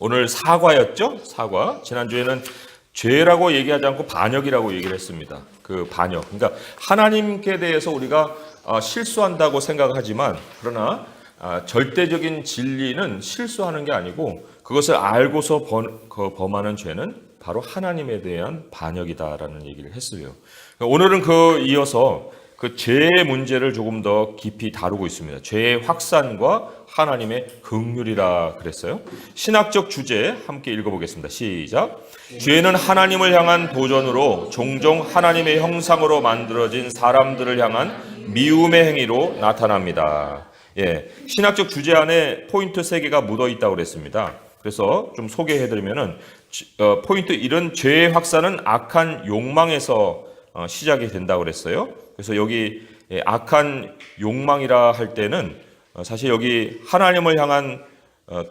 오늘 사과였죠? 사과. 지난주에는 죄라고 얘기하지 않고 반역이라고 얘기를 했습니다. 그 반역. 그러니까 하나님께 대해서 우리가 실수한다고 생각하지만 그러나 절대적인 진리는 실수하는 게 아니고 그것을 알고서 범하는 죄는 바로 하나님에 대한 반역이다라는 얘기를 했어요. 오늘은 이어서 그 죄의 문제를 조금 더 깊이 다루고 있습니다. 죄의 확산과 하나님의 긍휼이라 그랬어요. 신학적 주제 함께 읽어보겠습니다. 시작. 죄는 하나님을 향한 도전으로 종종 하나님의 형상으로 만들어진 사람들을 향한 미움의 행위로 나타납니다. 신학적 주제 안에 포인트 3개가 묻어 있다고 그랬습니다. 그래서 좀 소개해드리면은 포인트 1은 죄의 확산은 악한 욕망에서 시작이 된다고 그랬어요. 그래서 여기 악한 욕망이라 할 때는 사실 여기 하나님을 향한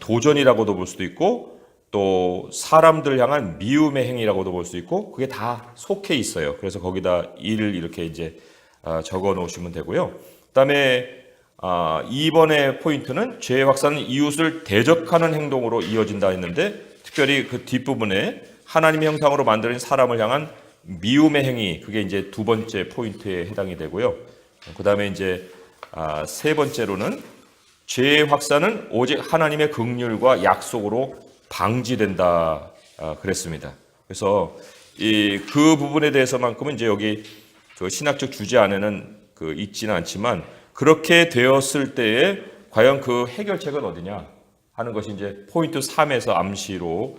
도전이라고도 볼 수도 있고 또 사람들을 향한 미움의 행위라고도 볼 수 있고 그게 다 속해 있어요. 그래서 거기다 일을 이렇게 이제 적어 놓으시면 되고요. 그다음에 2번의 포인트는 죄의 확산은 이웃을 대적하는 행동으로 이어진다 했는데 특별히 그 뒷부분에 하나님의 형상으로 만들어진 사람을 향한 미움의 행위, 그게 이제 2번째 포인트에 해당이 되고요. 그 다음에 이제 3번째로는 죄의 확산은 오직 하나님의 긍휼과 약속으로 방지된다 그랬습니다. 그래서 그 부분에 대해서만큼은 이제 여기 그 신학적 주제 안에는 있지는 않지만 그렇게 되었을 때에 과연 그 해결책은 어디냐 하는 것이 이제 포인트 3에서 암시로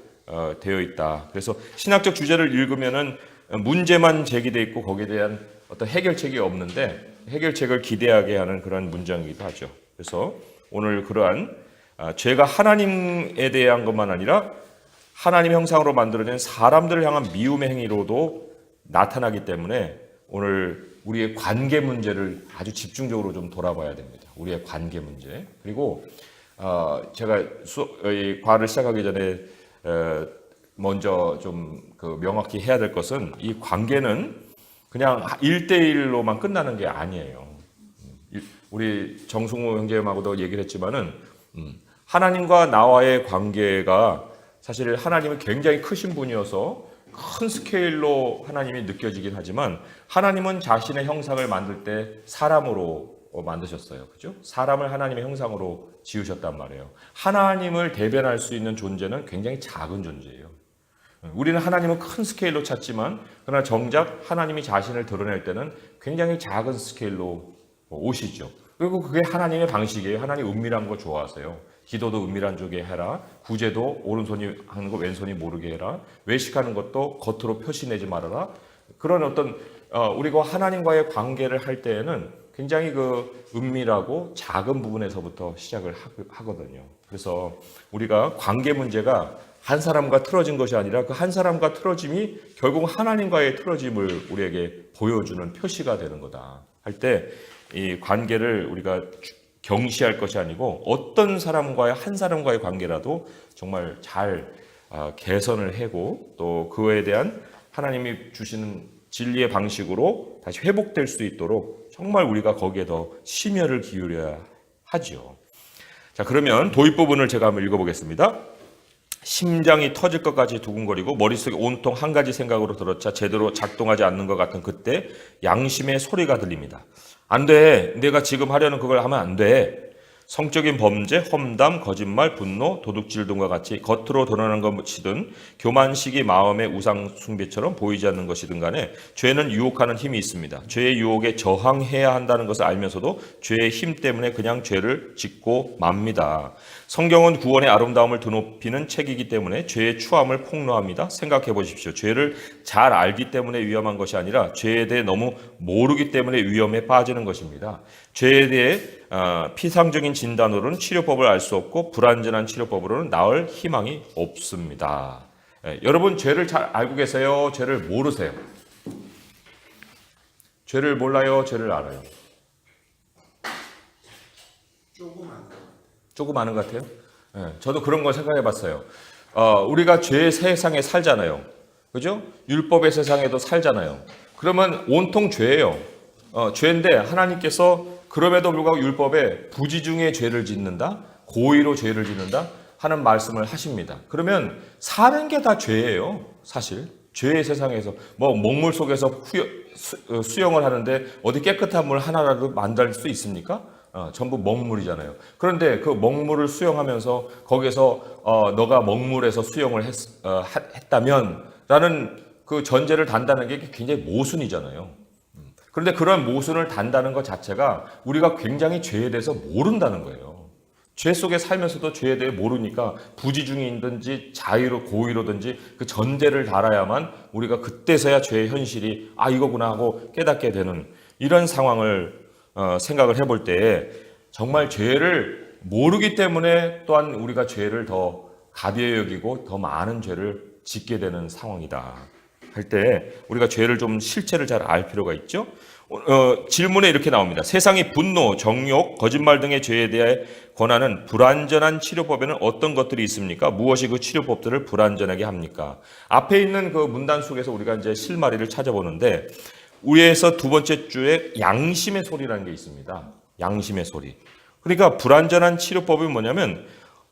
되어 있다. 그래서 신학적 주제를 읽으면은 문제만 제기되어 있고 거기에 대한 어떤 해결책이 없는데 해결책을 기대하게 하는 그런 문장이기도 하죠. 그래서 오늘 그러한 죄가 하나님에 대한 것만 아니라 하나님 형상으로 만들어진 사람들을 향한 미움의 행위로도 나타나기 때문에 오늘 우리의 관계 문제를 아주 집중적으로 좀 돌아봐야 됩니다. 우리의 관계 문제. 그리고 제가 과를 시작하기 전에 먼저 좀 명확히 해야 될 것은 이 관계는 그냥 1대1로만 끝나는 게 아니에요. 우리 정승우 형제님하고도 얘기를 했지만은 하나님과 나와의 관계가 사실 하나님은 굉장히 크신 분이어서 큰 스케일로 하나님이 느껴지긴 하지만 하나님은 자신의 형상을 만들 때 사람으로 만드셨어요. 그죠? 사람을 하나님의 형상으로 지으셨단 말이에요. 하나님을 대변할 수 있는 존재는 굉장히 작은 존재예요. 우리는 하나님은 큰 스케일로 찾지만 그러나 정작 하나님이 자신을 드러낼 때는 굉장히 작은 스케일로 오시죠. 그리고 그게 하나님의 방식이에요. 하나님 은밀한 거 좋아하세요. 기도도 은밀한 쪽에 해라. 구제도 오른손이 하는 거 왼손이 모르게 해라. 외식하는 것도 겉으로 표시내지 말아라. 그런 어떤 우리가 하나님과의 관계를 할 때에는 굉장히 은밀하고 작은 부분에서부터 시작을 하거든요. 그래서 우리가 관계 문제가 한 사람과 틀어진 것이 아니라 그 한 사람과 틀어짐이 결국 하나님과의 틀어짐을 우리에게 보여주는 표시가 되는 거다 할 때 이 관계를 우리가 경시할 것이 아니고 어떤 사람과의 한 사람과의 관계라도 정말 잘 개선을 하고 또 그에 대한 하나님이 주시는 진리의 방식으로 다시 회복될 수 있도록 정말 우리가 거기에 더 심혈을 기울여야 하죠. 자, 그러면 도입 부분을 제가 한번 읽어보겠습니다. 심장이 터질 것까지 두근거리고 머릿속에 온통 한 가지 생각으로 들어차 제대로 작동하지 않는 것 같은 그때 양심의 소리가 들립니다. 안 돼. 내가 지금 하려는 그걸 하면 안 돼. 성적인 범죄, 험담, 거짓말, 분노, 도둑질 등과 같이 겉으로 드러나는 것이든 교만식이 마음의 우상 숭배처럼 보이지 않는 것이든 간에 죄는 유혹하는 힘이 있습니다. 죄의 유혹에 저항해야 한다는 것을 알면서도 죄의 힘 때문에 그냥 죄를 짓고 맙니다. 성경은 구원의 아름다움을 드높이는 책이기 때문에 죄의 추함을 폭로합니다. 생각해 보십시오. 죄를 잘 알기 때문에 위험한 것이 아니라 죄에 대해 너무 모르기 때문에 위험에 빠지는 것입니다. 죄에 대해 피상적인 진단으로는 치료법을 알 수 없고 불완전한 치료법으로는 나을 희망이 없습니다. 여러분 죄를 잘 알고 계세요? 죄를 모르세요? 죄를 몰라요? 죄를 알아요? 조금 아는 것 같아요? 저도 그런 걸 생각해 봤어요. 우리가 죄의 세상에 살잖아요. 그죠? 율법의 세상에도 살잖아요. 그러면 온통 죄예요. 죄인데 하나님께서 그럼에도 불구하고 율법에 부지중에 죄를 짓는다? 고의로 죄를 짓는다? 하는 말씀을 하십니다. 그러면 사는 게 다 죄예요. 사실 죄의 세상에서 뭐 먹물 속에서 수영을 하는데 어디 깨끗한 물 하나라도 만들 수 있습니까? 전부 먹물이잖아요. 그런데 그 먹물을 수영하면서 거기서 너가 먹물에서 수영을 했다면 라는 그 전제를 단다는 게 굉장히 모순이잖아요. 그런데 그런 모순을 단다는 것 자체가 우리가 굉장히 죄에 대해서 모른다는 거예요. 죄 속에 살면서도 죄에 대해 모르니까 부지중이든지 자의로 고의로든지 그 전제를 달아야만 우리가 그때서야 죄의 현실이 이거구나 하고 깨닫게 되는 이런 상황을 생각을 해볼 때 정말 죄를 모르기 때문에 또한 우리가 죄를 더 가벼이 여기고 더 많은 죄를 짓게 되는 상황이다 할 때 우리가 죄를 좀 실체를 잘 알 필요가 있죠. 질문에 이렇게 나옵니다. 세상이 분노, 정욕, 거짓말 등의 죄에 대해 권하는 불완전한 치료법에는 어떤 것들이 있습니까? 무엇이 그 치료법들을 불완전하게 합니까? 앞에 있는 그 문단 속에서 우리가 이제 실마리를 찾아보는데 위에서 두 번째 줄에 양심의 소리라는 게 있습니다. 양심의 소리. 그러니까 불완전한 치료법이 뭐냐면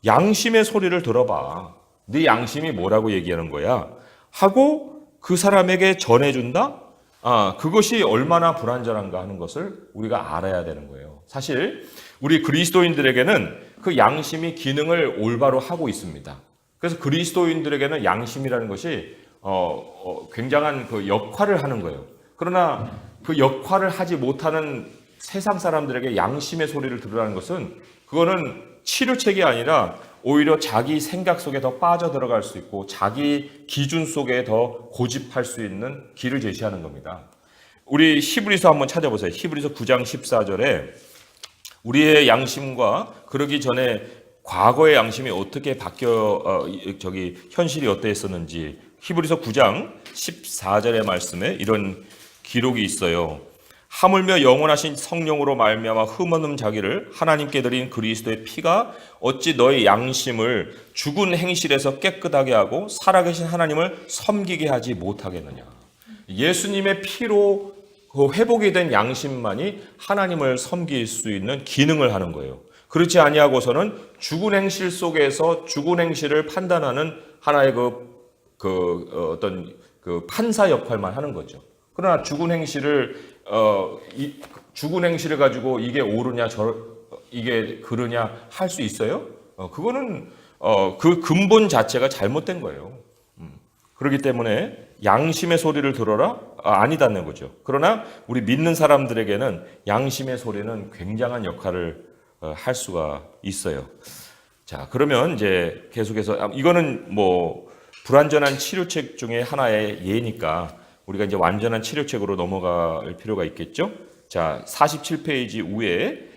양심의 소리를 들어봐. 네 양심이 뭐라고 얘기하는 거야? 하고 그 사람에게 전해준다? 그것이 얼마나 불완전한가 하는 것을 우리가 알아야 되는 거예요. 사실 우리 그리스도인들에게는 그 양심이 기능을 올바로 하고 있습니다. 그래서 그리스도인들에게는 양심이라는 것이 굉장한 그 역할을 하는 거예요. 그러나 그 역할을 하지 못하는 세상 사람들에게 양심의 소리를 들으라는 것은 그거는 치료책이 아니라 오히려 자기 생각 속에 더 빠져들어갈 수 있고 자기 기준 속에 더 고집할 수 있는 길을 제시하는 겁니다. 우리 히브리서 한번 찾아보세요. 히브리서 9장 14절에 우리의 양심과 그러기 전에 과거의 양심이 어떻게 현실이 어땠었는지 히브리서 9장 14절의 말씀에 이런 기록이 있어요. 하물며 영원하신 성령으로 말미암아 흠없는 자기를 하나님께 드린 그리스도의 피가 어찌 너의 양심을 죽은 행실에서 깨끗하게 하고 살아계신 하나님을 섬기게 하지 못하겠느냐. 예수님의 피로 그 회복이 된 양심만이 하나님을 섬길 수 있는 기능을 하는 거예요. 그렇지 아니하고서는 죽은 행실 속에서 죽은 행실을 판단하는 하나의 어떤 판사 역할만 하는 거죠. 그러나 죽은 행실을 가지고 이게 옳으냐 이게 그르냐 할 수 있어요? 그거는 그 근본 자체가 잘못된 거예요. 그렇기 때문에 양심의 소리를 들어라? 아니다는 거죠. 그러나 우리 믿는 사람들에게는 양심의 소리는 굉장한 역할을 할 수가 있어요. 자, 그러면 이제 계속해서 이거는 뭐 불완전한 치료책 중에 하나의 예니까 우리가 이제 완전한 치료책으로 넘어갈 필요가 있겠죠. 자, 47페이지 위에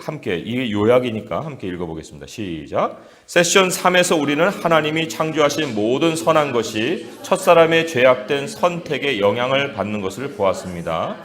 함께 이게 요약이니까 함께 읽어보겠습니다. 시작. 세션 3에서 우리는 하나님이 창조하신 모든 선한 것이 첫사람의 죄악된 선택에 영향을 받는 것을 보았습니다.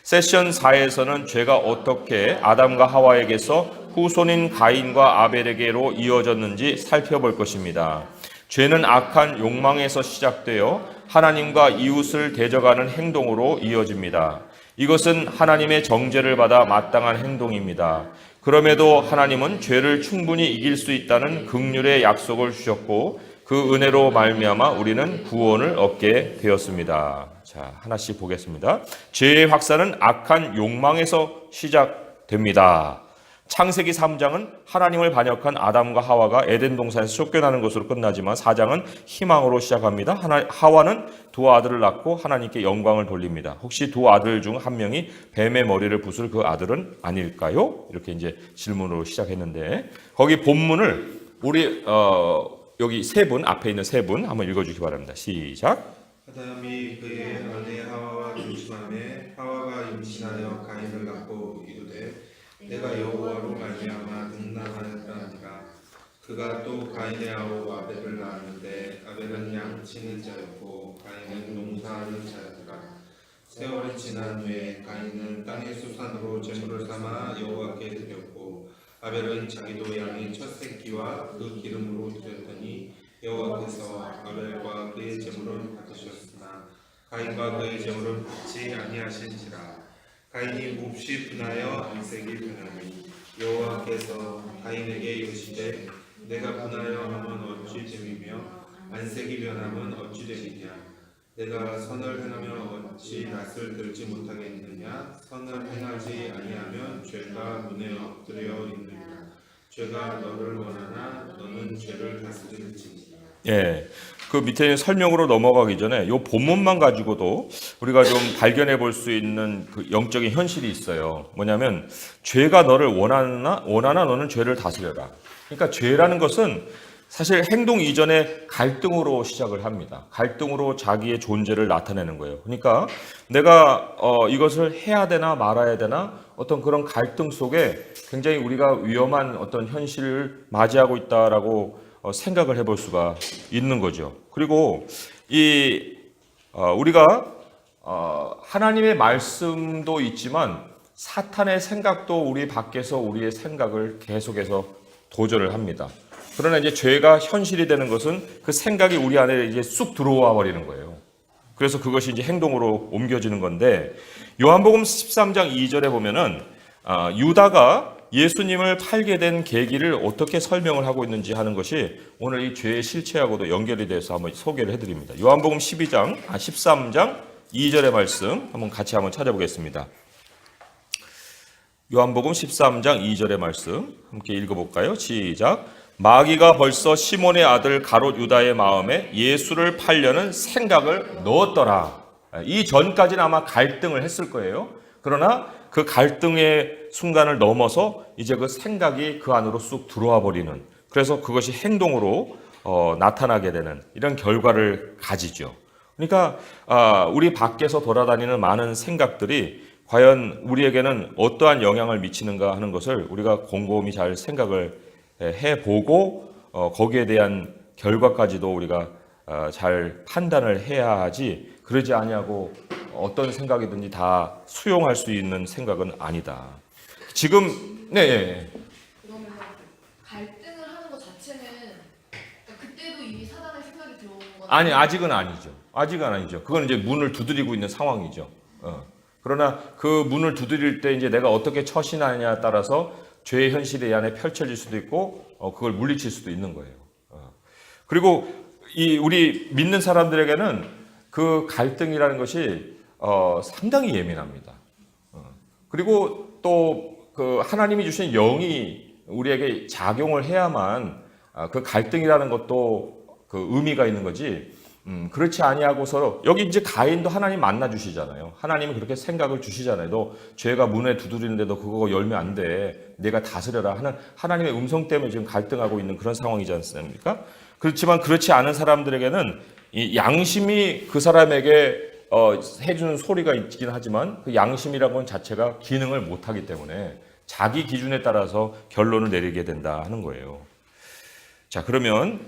세션 4에서는 죄가 어떻게 아담과 하와에게서 후손인 가인과 아벨에게로 이어졌는지 살펴볼 것입니다. 죄는 악한 욕망에서 시작되어 하나님과 이웃을 대적하는 행동으로 이어집니다. 이것은 하나님의 정죄를 받아 마땅한 행동입니다. 그럼에도 하나님은 죄를 충분히 이길 수 있다는 긍휼의 약속을 주셨고 그 은혜로 말미암아 우리는 구원을 얻게 되었습니다. 자, 하나씩 보겠습니다. 죄의 확산은 악한 욕망에서 시작됩니다. 창세기 3장은 하나님을 반역한 아담과 하와가 에덴 동산에서 쫓겨나는 것으로 끝나지만 4장은 희망으로 시작합니다. 하와는 두 아들을 낳고 하나님께 영광을 돌립니다. 혹시 두 아들 중 한 명이 뱀의 머리를 부술 그 아들은 아닐까요? 이렇게 이제 질문으로 시작했는데 거기 본문을 우리 여기 세 분 앞에 있는 세 분 한번 읽어주시기 바랍니다. 시작. 아담이 그의 아내 하와와 동침하매 하와가 임신하여 가인을 낳고 이르되 내가 여호와로 말미암아 등남하였다니라. 그가 또 가인의 아우 아벨을 낳았는데 아벨은 양치는 자였고 가인은 농사하는 자였더라. 세월이 지난 후에 가인은 땅의 수산으로 제물을 삼아 여호와께 드렸고 아벨은 자기도 양의 첫 새끼와 그 기름으로 드렸더니 여호와께서 아벨과 그의 제물을 받으셨으나 가인과 그의 제물은 받지 아니하신지라. 가인이 몹시 분하여 안색이 변하니 여호와께서 가인에게 이르시되 내가 분하여 하면 어찌 됨이며 안색이 변하면 어찌 되느냐. 내가 선을 행하며 어찌 낯을 들지 못하겠느냐. 선을 행하지 아니하면 죄가 문에 엎드려 있느니라. 죄가 너를 원하나 너는 죄를 다스릴지니라. 예, 그 밑에 있는 설명으로 넘어가기 전에 이 본문만 가지고도 우리가 좀 발견해 볼 수 있는 그 영적인 현실이 있어요. 뭐냐면 죄가 너를 원하나 너는 죄를 다스려라. 그러니까 죄라는 것은 사실 행동 이전에 갈등으로 시작을 합니다. 갈등으로 자기의 존재를 나타내는 거예요. 그러니까 내가 이것을 해야 되나 말아야 되나 어떤 그런 갈등 속에 굉장히 우리가 위험한 어떤 현실을 맞이하고 있다라고 생각을 해볼 수가 있는 거죠. 그리고 우리가 하나님의 말씀도 있지만 사탄의 생각도 우리 밖에서 우리의 생각을 계속해서 도전을 합니다. 그러나 이제 죄가 현실이 되는 것은 그 생각이 우리 안에 이제 쑥 들어와 버리는 거예요. 그래서 그것이 이제 행동으로 옮겨지는 건데, 요한복음 13장 2절에 보면은 유다가 예수님을 팔게 된 계기를 어떻게 설명을 하고 있는지 하는 것이 오늘 이 죄의 실체하고도 연결이 돼서 한번 소개를 해드립니다. 요한복음 13장 2절의 말씀 한번 같이 한번 찾아보겠습니다. 요한복음 13장 2절의 말씀 함께 읽어볼까요? 시작. 마귀가 벌써 시몬의 아들 가롯 유다의 마음에 예수를 팔려는 생각을 넣었더라. 이 전까지는 아마 갈등을 했을 거예요. 그러나 그 갈등의 순간을 넘어서 이제 그 생각이 그 안으로 쑥 들어와 버리는, 그래서 그것이 행동으로 나타나게 되는 이런 결과를 가지죠. 그러니까 우리 밖에서 돌아다니는 많은 생각들이 과연 우리에게는 어떠한 영향을 미치는가 하는 것을 우리가 곰곰이 잘 생각을 해보고 거기에 대한 결과까지도 우리가 잘 판단을 해야 하지, 그러지 아니하고 어떤 생각이든지 다 수용할 수 있는 생각은 아니다. 지금 그러면 갈등을 하는 것 자체는, 그러니까 그때도 이미 사단의 생각이 들어오는 건 아직은 아니죠. 아직은 아니죠. 그건 이제 문을 두드리고 있는 상황이죠. 그러나 그 문을 두드릴 때 이제 내가 어떻게 처신하느냐에 따라서 죄의 현실이 이 안에 펼쳐질 수도 있고 그걸 물리칠 수도 있는 거예요. 그리고 우리 믿는 사람들에게는 그 갈등이라는 것이 상당히 예민합니다. 그리고 또 그 하나님이 주신 영이 우리에게 작용을 해야만 그 갈등이라는 것도 그 의미가 있는 거지. 그렇지 아니하고서 여기 이제 가인도 하나님 만나 주시잖아요. 하나님은 그렇게 생각을 주시잖아요. 너 죄가 문에 두드리는데도 그거 열면 안 돼. 내가 다스려라 하는 하나님의 음성 때문에 지금 갈등하고 있는 그런 상황이지 않습니까? 그렇지만 그렇지 않은 사람들에게는 이 양심이 그 사람에게 해주는 소리가 있긴 하지만 그 양심이라는 자체가 기능을 못하기 때문에 자기 기준에 따라서 결론을 내리게 된다 하는 거예요. 자, 그러면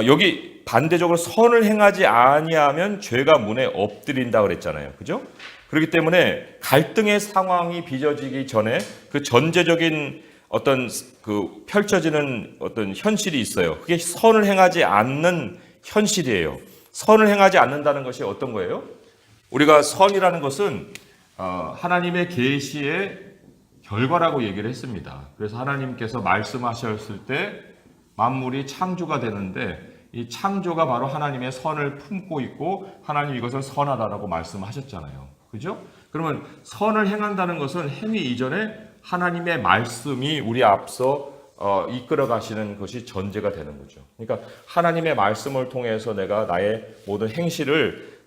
여기 반대적으로 선을 행하지 아니하면 죄가 문에 엎드린다 그랬잖아요. 그죠? 그렇기 때문에 갈등의 상황이 빚어지기 전에 그 전제적인 어떤 그 펼쳐지는 어떤 현실이 있어요. 그게 선을 행하지 않는 현실이에요. 선을 행하지 않는다는 것이 어떤 거예요? 우리가 선이라는 것은 하나님의 계시의 결과라고 얘기를 했습니다. 그래서 하나님께서 말씀하셨을 때 만물이 창조가 되는데 이 창조가 바로 하나님의 선을 품고 있고 하나님 이것을 선하다라고 말씀하셨잖아요. 그죠? 그러면 선을 행한다는 것은 행위 이전에 하나님의 말씀이 우리 앞서 이끌어 가시는 것이 전제가 되는 거죠. 그러니까 하나님의 말씀을 통해서 내가 나의 모든 행실을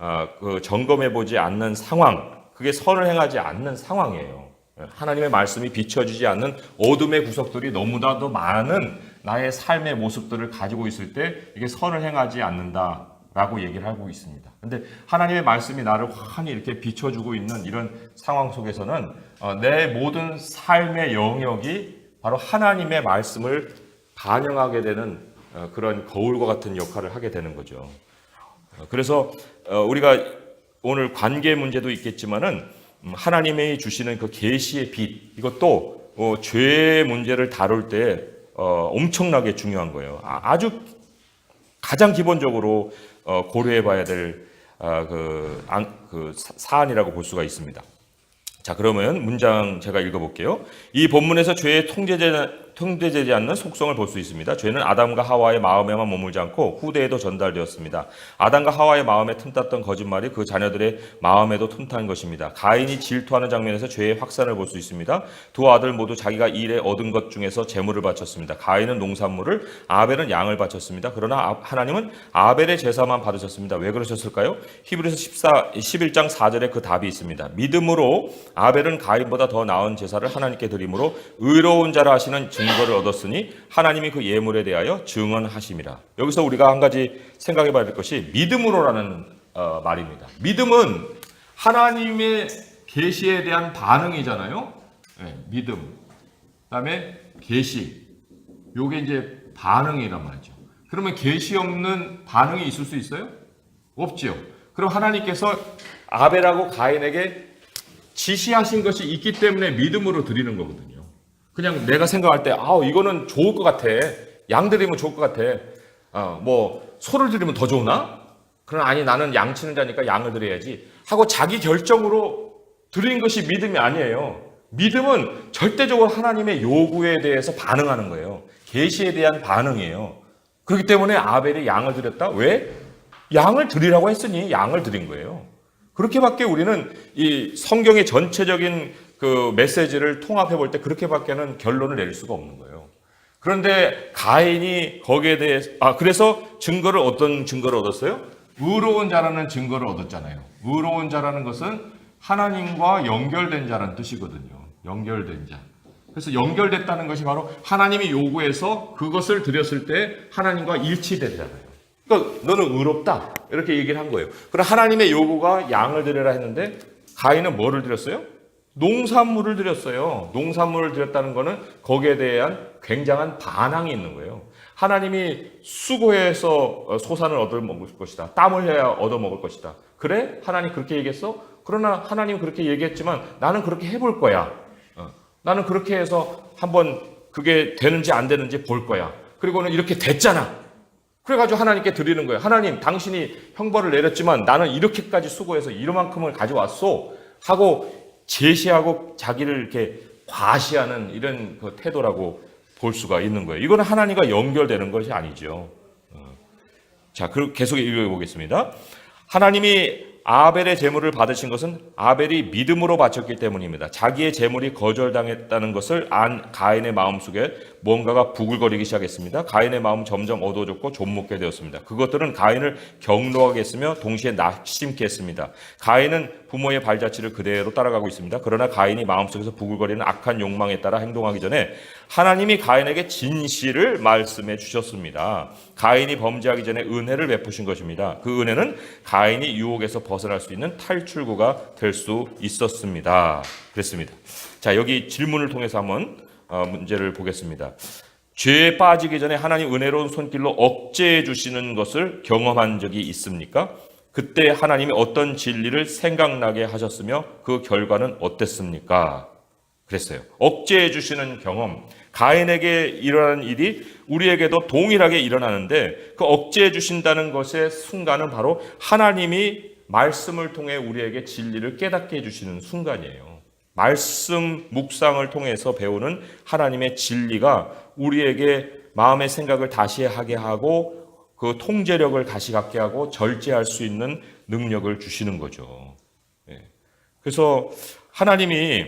점검해 보지 않는 상황, 그게 선을 행하지 않는 상황이에요. 하나님의 말씀이 비춰지지 않는 어둠의 구석들이 너무나도 많은 나의 삶의 모습들을 가지고 있을 때 이게 선을 행하지 않는다라고 얘기를 하고 있습니다. 근데 하나님의 말씀이 나를 환히 이렇게 비춰주고 있는 이런 상황 속에서는 내 모든 삶의 영역이 바로 하나님의 말씀을 반영하게 되는 그런 거울과 같은 역할을 하게 되는 거죠. 그래서 우리가 오늘 관계 문제도 있겠지만은 하나님이 주시는 그 계시의 빛, 이것도 죄의 문제를 다룰 때 엄청나게 중요한 거예요. 아주 가장 기본적으로 고려해 봐야 될 사안이라고 볼 수가 있습니다. 자, 그러면 문장 제가 읽어볼게요. 이 본문에서 죄의 통제되지 않는 속성을 볼 수 있습니다. 죄는 아담과 하와의 마음에만 머물지 않고 후대에도 전달되었습니다. 아담과 하와의 마음에 틈탔던 거짓말이 그 자녀들의 마음에도 틈탄 것입니다. 가인이 질투하는 장면에서 죄의 확산을 볼 수 있습니다. 두 아들 모두 자기가 일에 얻은 것 중에서 제물을 바쳤습니다. 가인은 농산물을, 아벨은 양을 바쳤습니다. 그러나 하나님은 아벨의 제사만 받으셨습니다. 왜 그러셨을까요? 히브리서 11장 4절에 그 답이 있습니다. 믿음으로 아벨은 가인보다 더 나은 제사를 하나님께 드림으로 의로운 자라 하시는 증거를 얻었으니 하나님이 그 예물에 대하여 증언하심이라. 여기서 우리가 한 가지 생각해 봐야 될 것이 믿음으로라는 말입니다. 믿음은 하나님의 계시에 대한 반응이잖아요. 네, 믿음. 그다음에 계시. 요게 이제 반응이란 말이죠. 그러면 계시 없는 반응이 있을 수 있어요? 없지요. 그럼 하나님께서 아벨하고 가인에게 지시하신 것이 있기 때문에 믿음으로 드리는 거거든요. 그냥 내가 생각할 때, 이거는 좋을 것 같아. 양 드리면 좋을 것 같아. 소를 드리면 더 좋으나? 그러나 아니, 나는 양 치는 자니까 양을 드려야지. 하고 자기 결정으로 드린 것이 믿음이 아니에요. 믿음은 절대적으로 하나님의 요구에 대해서 반응하는 거예요. 계시에 대한 반응이에요. 그렇기 때문에 아벨이 양을 드렸다? 왜? 양을 드리라고 했으니 양을 드린 거예요. 그렇게밖에 우리는 이 성경의 전체적인 그 메시지를 통합해 볼 때 그렇게밖에는 결론을 내릴 수가 없는 거예요. 그런데 가인이 거기에 대해서 그래서 어떤 증거를 얻었어요? 의로운 자라는 증거를 얻었잖아요. 의로운 자라는 것은 하나님과 연결된 자라는 뜻이거든요. 연결된 자. 그래서 연결됐다는 것이 바로 하나님이 요구해서 그것을 드렸을 때 하나님과 일치되잖아요. 그러니까 너는 의롭다 이렇게 얘기를 한 거예요. 그럼 하나님의 요구가 양을 드려라 했는데 가인은 뭐를 드렸어요? 농산물을 드렸어요. 농산물을 드렸다는 것은 거기에 대한 굉장한 반항이 있는 거예요. 하나님이 수고해서 소산을 얻어먹을 것이다. 땀을 해야 얻어먹을 것이다. 그래? 하나님 그렇게 얘기했어? 그러나 하나님 그렇게 얘기했지만 나는 그렇게 해볼 거야. 나는 그렇게 해서 한번 그게 되는지 안 되는지 볼 거야. 그리고는 이렇게 됐잖아. 그래가지고 하나님께 드리는 거예요. 하나님, 당신이 형벌을 내렸지만 나는 이렇게까지 수고해서 이만큼을 가져왔소 하고 제시하고 자기를 이렇게 과시하는 이런 그 태도라고 볼 수가 있는 거예요. 이거는 하나님과 연결되는 것이 아니죠. 자, 그리고 계속 읽어보겠습니다. 하나님이 아벨의 제물을 받으신 것은 아벨이 믿음으로 바쳤기 때문입니다. 자기의 제물이 거절당했다는 것을 안 가인의 마음속에 뭔가가 부글거리기 시작했습니다. 가인의 마음은 점점 어두워졌고 좀먹게 되었습니다. 그것들은 가인을 경노하게 했으며 동시에 낙심케 했습니다. 가인은 부모의 발자취를 그대로 따라가고 있습니다. 그러나 가인이 마음속에서 부글거리는 악한 욕망에 따라 행동하기 전에 하나님이 가인에게 진실을 말씀해 주셨습니다. 가인이 범죄하기 전에 은혜를 베푸신 것입니다. 그 은혜는 가인이 유혹에서 벗어날 수 있는 탈출구가 될 수 있었습니다. 그랬습니다. 자, 여기 질문을 통해서 한번 문제를 보겠습니다. 죄에 빠지기 전에 하나님 은혜로운 손길로 억제해 주시는 것을 경험한 적이 있습니까? 그때 하나님이 어떤 진리를 생각나게 하셨으며 그 결과는 어땠습니까? 그랬어요. 억제해 주시는 경험. 가인에게 일어나는 일이 우리에게도 동일하게 일어나는데 그 억제해 주신다는 것의 순간은 바로 하나님이 말씀을 통해 우리에게 진리를 깨닫게 해주시는 순간이에요. 말씀 묵상을 통해서 배우는 하나님의 진리가 우리에게 마음의 생각을 다시 하게 하고 그 통제력을 다시 갖게 하고 절제할 수 있는 능력을 주시는 거죠. 그래서 하나님이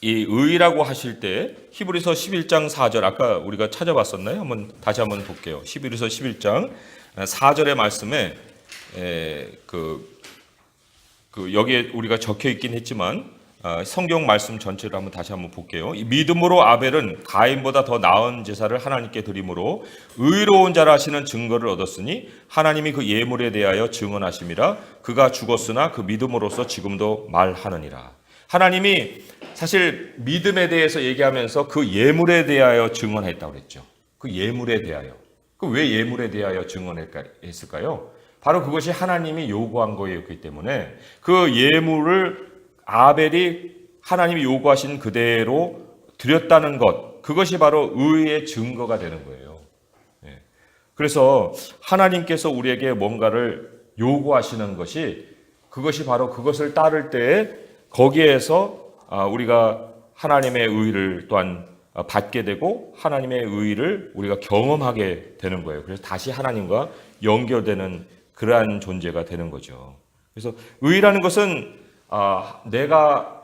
이 의라고 하실 때 히브리서 11장 4절 아까 우리가 찾아봤었나요? 다시 한번 볼게요. 히브리서 11장 4절의 말씀에 여기에 우리가 적혀 있긴 했지만 성경 말씀 전체를 다시 한번 볼게요. 이 믿음으로 아벨은 가인보다 더 나은 제사를 하나님께 드림으로 의로운 자라 하시는 증거를 얻었으니 하나님이 그 예물에 대하여 증언하심이라. 그가 죽었으나 그 믿음으로써 지금도 말하느니라. 하나님이 사실 믿음에 대해서 얘기하면서 그 예물에 대하여 증언했다고 그랬죠. 그 예물에 대하여. 그 왜 예물에 대하여 증언했을까요? 바로 그것이 하나님이 요구한 거였기 때문에 그 예물을 아벨이 하나님이 요구하신 그대로 드렸다는 것, 그것이 바로 의의 증거가 되는 거예요. 그래서 하나님께서 우리에게 뭔가를 요구하시는 것이 그것이 바로 그것을 따를 때에 거기에서 우리가 하나님의 의를 또한 받게 되고 하나님의 의를 우리가 경험하게 되는 거예요. 그래서 다시 하나님과 연결되는 그러한 존재가 되는 거죠. 그래서 의라는 것은 내가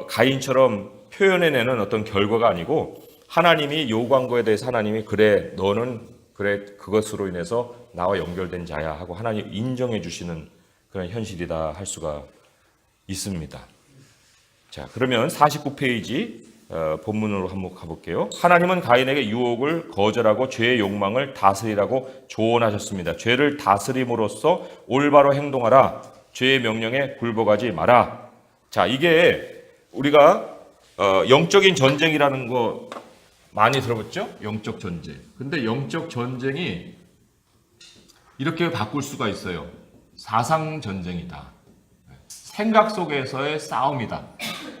가인처럼 표현해내는 어떤 결과가 아니고 하나님이 요구한 거에 대해서 하나님이 그래 너는 그래 그것으로 인해서 나와 연결된 자야 하고 하나님 인정해 주시는 그런 현실이다 할 수가 있습니다. 자, 그러면 49페이지 본문으로 한번 가볼게요. 하나님은 가인에게 유혹을 거절하고 죄의 욕망을 다스리라고 조언하셨습니다. 죄를 다스림으로써 올바로 행동하라. 죄의 명령에 굴복하지 마라. 자, 이게 우리가 영적인 전쟁이라는 거 많이 들어봤죠? 영적 전쟁. 근데 영적 전쟁이 이렇게 바꿀 수가 있어요. 사상 전쟁이다. 생각 속에서의 싸움이다.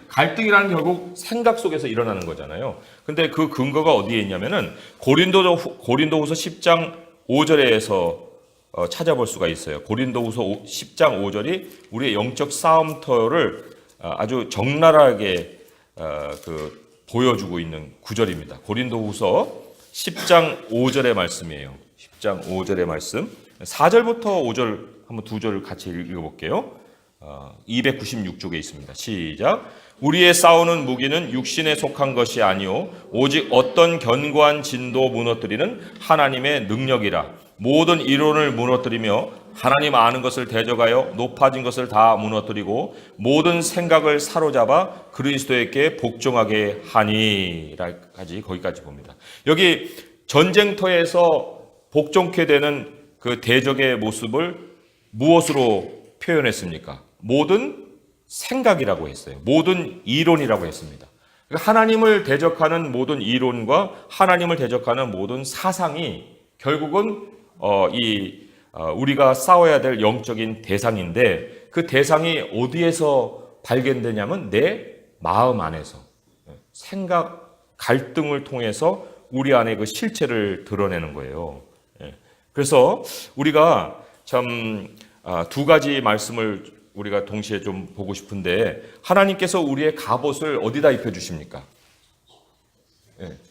갈등이라는 결국 생각 속에서 일어나는 거잖아요. 근데 그 근거가 어디에 있냐면은 고린도후서 10장 5절에서 찾아볼 수가 있어요. 고린도후서 10장 5절이 우리의 영적 싸움터를 아주 적나라하게 보여주고 있는 구절입니다. 고린도후서 10장 5절의 말씀이에요. 10장 5절의 말씀. 4절부터 5절 한번 두 절을 같이 읽어볼게요. 296쪽에 있습니다. 시작. 우리의 싸우는 무기는 육신에 속한 것이 아니요 오직 어떤 견고한 진도 무너뜨리는 하나님의 능력이라. 모든 이론을 무너뜨리며 하나님 아는 것을 대적하여 높아진 것을 다 무너뜨리고 모든 생각을 사로잡아 그리스도에게 복종하게 하니라까지 거기까지 봅니다. 여기 전쟁터에서 복종케 되는 그 대적의 모습을 무엇으로 표현했습니까? 모든 생각이라고 했어요. 모든 이론이라고 했습니다. 하나님을 대적하는 모든 이론과 하나님을 대적하는 모든 사상이 결국은 우리가 싸워야 될 영적인 대상인데 그 대상이 어디에서 발견되냐면 내 마음 안에서 생각, 갈등을 통해서 우리 안에 그 실체를 드러내는 거예요. 그래서 우리가 참 두 가지 말씀을 우리가 동시에 좀 보고 싶은데 하나님께서 우리의 갑옷을 어디다 입혀주십니까?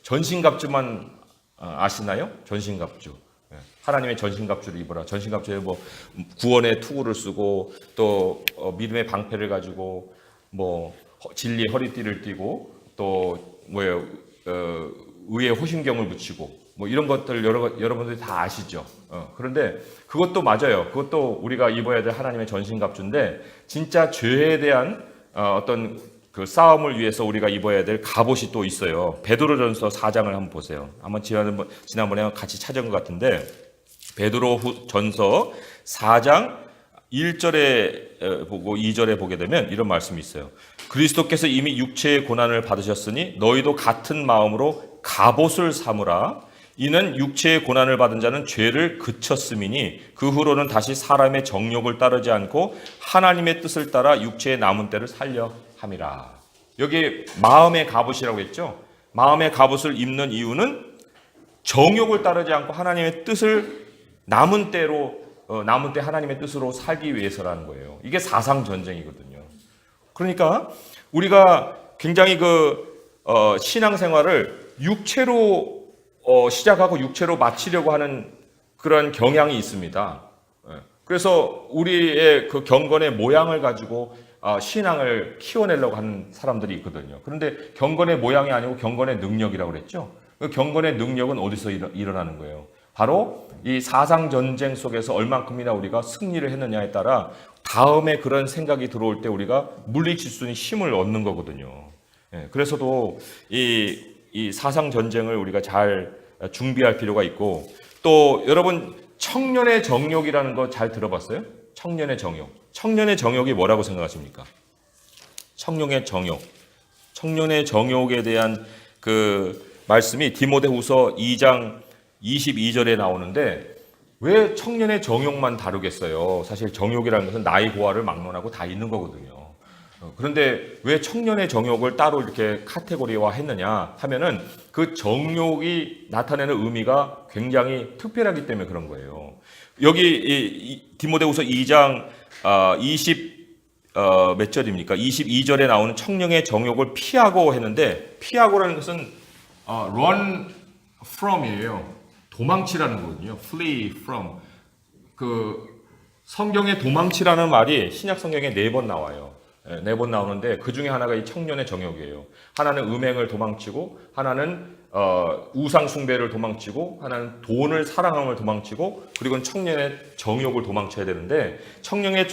전신갑주만 아시나요? 전신갑주. 하나님의 전신갑주를 입어라. 전신갑주에 뭐 구원의 투구를 쓰고 또 믿음의 방패를 가지고 뭐 진리의 허리띠를 띠고 또 뭐예요? 의의 호심경을 붙이고 뭐 이런 것들 여러분들이 다 아시죠. 그런데 그것도 맞아요. 그것도 우리가 입어야 될 하나님의 전신갑주인데 진짜 죄에 대한 어떤 그 싸움을 위해서 우리가 입어야 될 갑옷이 또 있어요. 베드로전서 4장을 한번 보세요. 한번 지난번에 같이 찾은 것 같은데 베드로전서 4장 1절에 보고 2절에 보게 되면 이런 말씀이 있어요. 그리스도께서 이미 육체의 고난을 받으셨으니 너희도 같은 마음으로 갑옷을 삼으라. 이는 육체의 고난을 받은 자는 죄를 그쳤음이니 그 후로는 다시 사람의 정욕을 따르지 않고 하나님의 뜻을 따라 육체의 남은 때를 살려 함이라. 여기 마음의 갑옷이라고 했죠. 마음의 갑옷을 입는 이유는 정욕을 따르지 않고 하나님의 뜻을 남은 때 하나님의 뜻으로 살기 위해서라는 거예요. 이게 사상 전쟁이거든요. 그러니까 우리가 굉장히 신앙생활을 육체로 시작하고 육체로 마치려고 하는 그런 경향이 있습니다. 그래서 우리의 그 경건의 모양을 가지고 신앙을 키워내려고 하는 사람들이 있거든요. 그런데 경건의 모양이 아니고 경건의 능력이라고 그랬죠. 그 경건의 능력은 어디서 일어나는 거예요? 바로 이 사상 전쟁 속에서 얼만큼이나 우리가 승리를 했느냐에 따라 다음에 그런 생각이 들어올 때 우리가 물리칠 수 있는 힘을 얻는 거거든요. 그래서도 이 사상 전쟁을 우리가 잘 준비할 필요가 있고 또 여러분 청년의 정욕이라는 거 잘 들어봤어요? 청년의 정욕. 청년의 정욕이 뭐라고 생각하십니까? 청년의 정욕. 청년의 정욕에 대한 그 말씀이 디모데후서 2장 22절에 나오는데 왜 청년의 정욕만 다루겠어요? 사실 정욕이라는 것은 나이 고하를 막론하고 다 있는 거거든요. 그런데 왜 청년의 정욕을 따로 이렇게 카테고리화 했느냐 하면은 그 정욕이 나타내는 의미가 굉장히 특별하기 때문에 그런 거예요. 여기 디모데후서 2장 몇 절입니까? 22절에 나오는 청년의 정욕을 피하고 했는데 피하고라는 것은 run from이에요. 도망치라는 거거든요. flee from. 그 성경에 도망치라는 말이 신약 성경에 4번 나와요. 4번 나오는데 그 중에 하나가 이 청년의 정욕이에요. 하나는 음행을 도망치고, 하나는 우상 숭배를 도망치고, 하나는 돈을 사랑함을 도망치고, 그리고 청년의 정욕을 도망쳐야 되는데, 청년의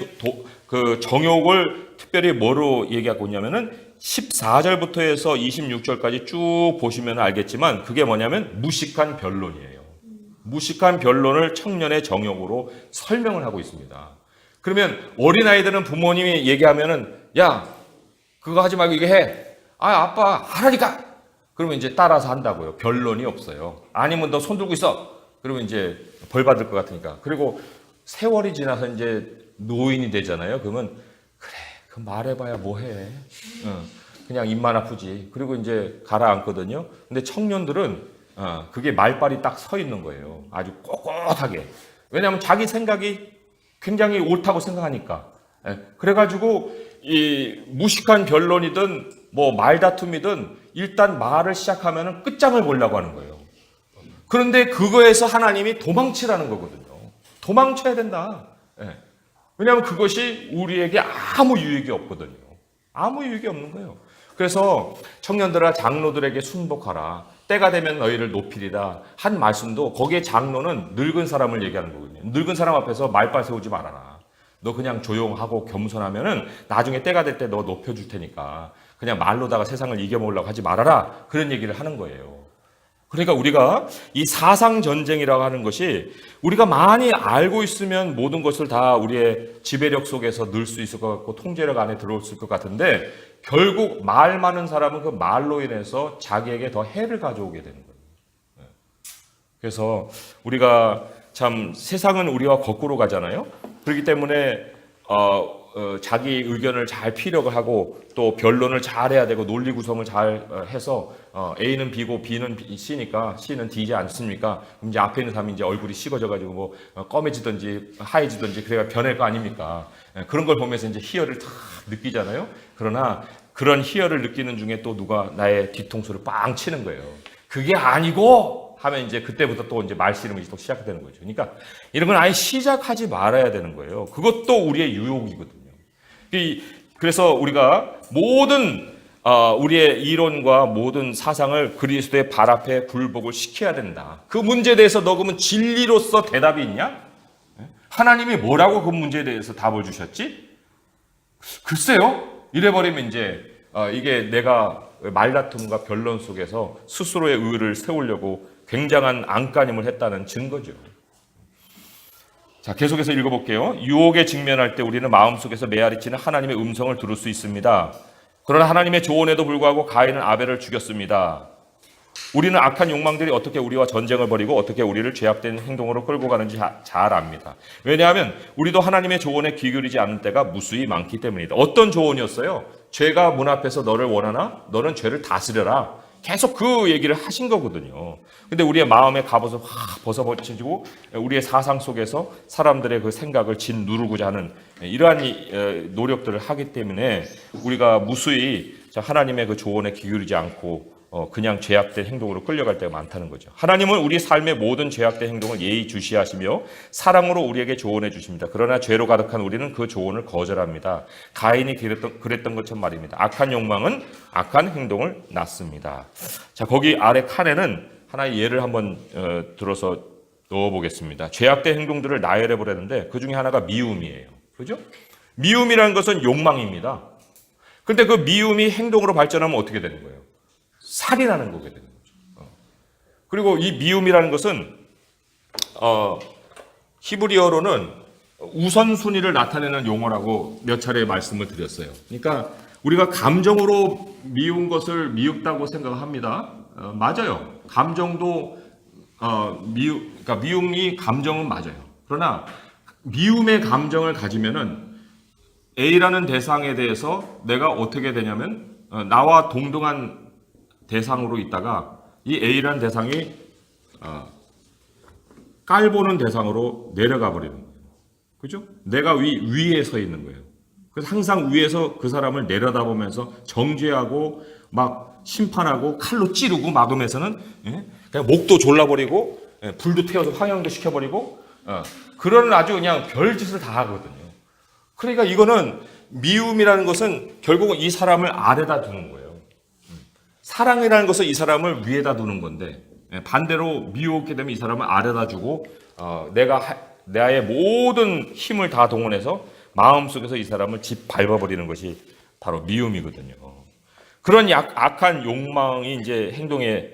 그 정욕을 특별히 뭐로 얘기하고 있냐면은 14절부터 해서 26절까지 쭉 보시면 알겠지만 그게 뭐냐면 무식한 변론이에요. 무식한 변론을 청년의 정욕으로 설명을 하고 있습니다. 그러면 어린아이들은 부모님이 얘기하면은 야 그거 하지 말고 이거 해. 아빠 하라니까. 그러면 이제 따라서 한다고요. 변론이 없어요. 아니면 너 손 들고 있어. 그러면 이제 벌 받을 것 같으니까. 그리고 세월이 지나서 이제 노인이 되잖아요. 그러면 그래 그 말해봐야 뭐해. 그냥 입만 아프지. 그리고 이제 가라앉거든요. 근데 청년들은 그게 말빨이 딱 서 있는 거예요. 아주 꼿꼿하게. 왜냐하면 자기 생각이 굉장히 옳다고 생각하니까. 그래가지고 이 무식한 변론이든 뭐 말다툼이든 일단 말을 시작하면 끝장을 보려고 하는 거예요. 그런데 그거에서 하나님이 도망치라는 거거든요. 도망쳐야 된다. 왜냐하면 그것이 우리에게 아무 유익이 없거든요. 아무 유익이 없는 거예요. 그래서 청년들아 장로들에게 순복하라. 때가 되면 너희를 높이리라 한 말씀도 거기에 장로는 늙은 사람을 얘기하는 거거든요. 늙은 사람 앞에서 말빨 세우지 말아라. 너 그냥 조용하고 겸손하면은 나중에 때가 될 때 너 높여줄 테니까 그냥 말로다가 세상을 이겨먹으려고 하지 말아라. 그런 얘기를 하는 거예요. 그러니까 우리가 이 사상 전쟁이라고 하는 것이 우리가 많이 알고 있으면 모든 것을 다 우리의 지배력 속에서 넣을 수 있을 것 같고 통제력 안에 들어올 것 같은데 결국 말 많은 사람은 그 말로 인해서 자기에게 더 해를 가져오게 되는 거예요. 그래서 우리가 참 세상은 우리와 거꾸로 가잖아요. 그렇기 때문에 자기 의견을 잘 피력을 하고 또 변론을 잘 해야 되고 논리 구성을 잘 해서 A는 B고 B는 C니까 C는 D지 않습니까? 그럼 이제 앞에 있는 사람이 이제 얼굴이 식어져가지고 뭐 검해지든지 하얘지든지 그래야 변할 거 아닙니까? 그런 걸 보면서 이제 희열을 탁 느끼잖아요. 그러나 그런 희열을 느끼는 중에 또 누가 나의 뒤통수를 빵 치는 거예요. 그게 아니고 하면 이제 그때부터 또 이제 말씨름이 또 시작되는 거죠. 그러니까 이런 건 아예 시작하지 말아야 되는 거예요. 그것도 우리의 유혹이거든요. 그래서 우리가 모든 우리의 이론과 모든 사상을 그리스도의 발 앞에 굴복을 시켜야 된다. 그 문제에 대해서 너 그러면 진리로서 대답이 있냐? 하나님이 뭐라고 그 문제에 대해서 답을 주셨지? 글쎄요. 이래버리면 이제 이게 내가 말다툼과 변론 속에서 스스로의 의를 세우려고 굉장한 안간힘을 했다는 증거죠. 자, 계속해서 읽어볼게요. 유혹에 직면할 때 우리는 마음속에서 메아리치는 하나님의 음성을 들을 수 있습니다. 그러나 하나님의 조언에도 불구하고 가인은 아벨을 죽였습니다. 우리는 악한 욕망들이 어떻게 우리와 전쟁을 벌이고 어떻게 우리를 죄악된 행동으로 끌고 가는지 잘 압니다. 왜냐하면 우리도 하나님의 조언에 귀 기울이지 않는 때가 무수히 많기 때문이다. 어떤 조언이었어요? 죄가 문 앞에서 너를 원하나? 너는 죄를 다스려라. 계속 그 얘기를 하신 거거든요. 근데 우리의 마음의 갑옷을 확 벗어버리고 우리의 사상 속에서 사람들의 그 생각을 짓누르고자 하는 이러한 노력들을 하기 때문에 우리가 무수히 하나님의 그 조언에 귀 기울이지 않고 그냥 죄악된 행동으로 끌려갈 때가 많다는 거죠. 하나님은 우리 삶의 모든 죄악된 행동을 예의주시하시며 사랑으로 우리에게 조언해 주십니다. 그러나 죄로 가득한 우리는 그 조언을 거절합니다. 가인이 그랬던 것처럼 말입니다. 악한 욕망은 악한 행동을 낳습니다. 자, 거기 아래 칸에는 하나의 예를 한번 들어서 넣어보겠습니다. 죄악된 행동들을 나열해 보려는데 그 중에 하나가 미움이에요. 그죠? 미움이라는 것은 욕망입니다. 그런데 그 미움이 행동으로 발전하면 어떻게 되는 거예요? 살인하는 거게 되는 거죠. 그리고 이 미움이라는 것은 히브리어로는 우선순위를 나타내는 용어라고 몇 차례 말씀을 드렸어요. 그러니까 우리가 감정으로 미운 것을 미흡다고 생각합니다. 맞아요. 감정도 그러니까 미움이 감정은 맞아요. 그러나 미움의 감정을 가지면은 A라는 대상에 대해서 내가 어떻게 되냐면 나와 동등한 대상으로 있다가 이 A라는 대상이 깔보는 대상으로 내려가 버리는 거예요. 그죠? 내가 위에 서 있는 거예요. 그래서 항상 위에서 그 사람을 내려다보면서 정죄하고 막 심판하고 칼로 찌르고 막으면서는 그냥 목도 졸라버리고 불도 태워서 화형도 시켜버리고 그런 아주 그냥 별짓을 다 하거든요. 그러니까 이거는 미움이라는 것은 결국은 이 사람을 아래다 두는 거예요. 사랑이라는 것은 이 사람을 위에다 두는 건데 반대로 미웠게 되면 이 사람을 아래다 주고 내가 나의 모든 힘을 다 동원해서 마음속에서 이 사람을 짓밟아버리는 것이 바로 미움이거든요. 그런 악한 욕망이 이제 행동에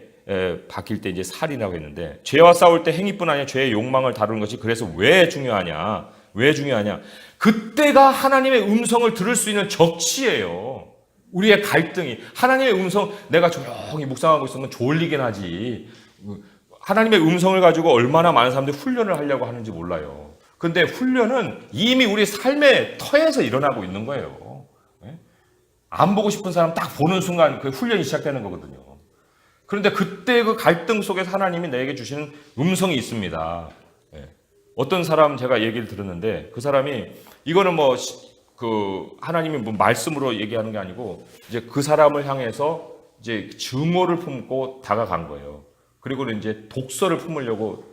바뀔 때 이제 살이라고 했는데 죄와 싸울 때 행위뿐 아니라 죄의 욕망을 다루는 것이 그래서 왜 중요하냐? 왜 중요하냐? 그때가 하나님의 음성을 들을 수 있는 적시예요. 우리의 갈등이 하나님의 음성 내가 조용히 묵상하고 있으면 졸리긴 하지. 하나님의 음성을 가지고 얼마나 많은 사람들이 훈련을 하려고 하는지 몰라요. 근데 훈련은 이미 우리 삶의 터에서 일어나고 있는 거예요. 안 보고 싶은 사람 딱 보는 순간 그 훈련이 시작되는 거거든요. 그런데 그때 그 갈등 속에서 하나님이 내게 주시는 음성이 있습니다. 어떤 사람 제가 얘기를 들었는데 그 사람이 이거는 뭐 그 하나님이 뭐 말씀으로 얘기하는 게 아니고 이제 그 사람을 향해서 이제 증오를 품고 다가간 거예요. 그리고는 이제 독서를 품으려고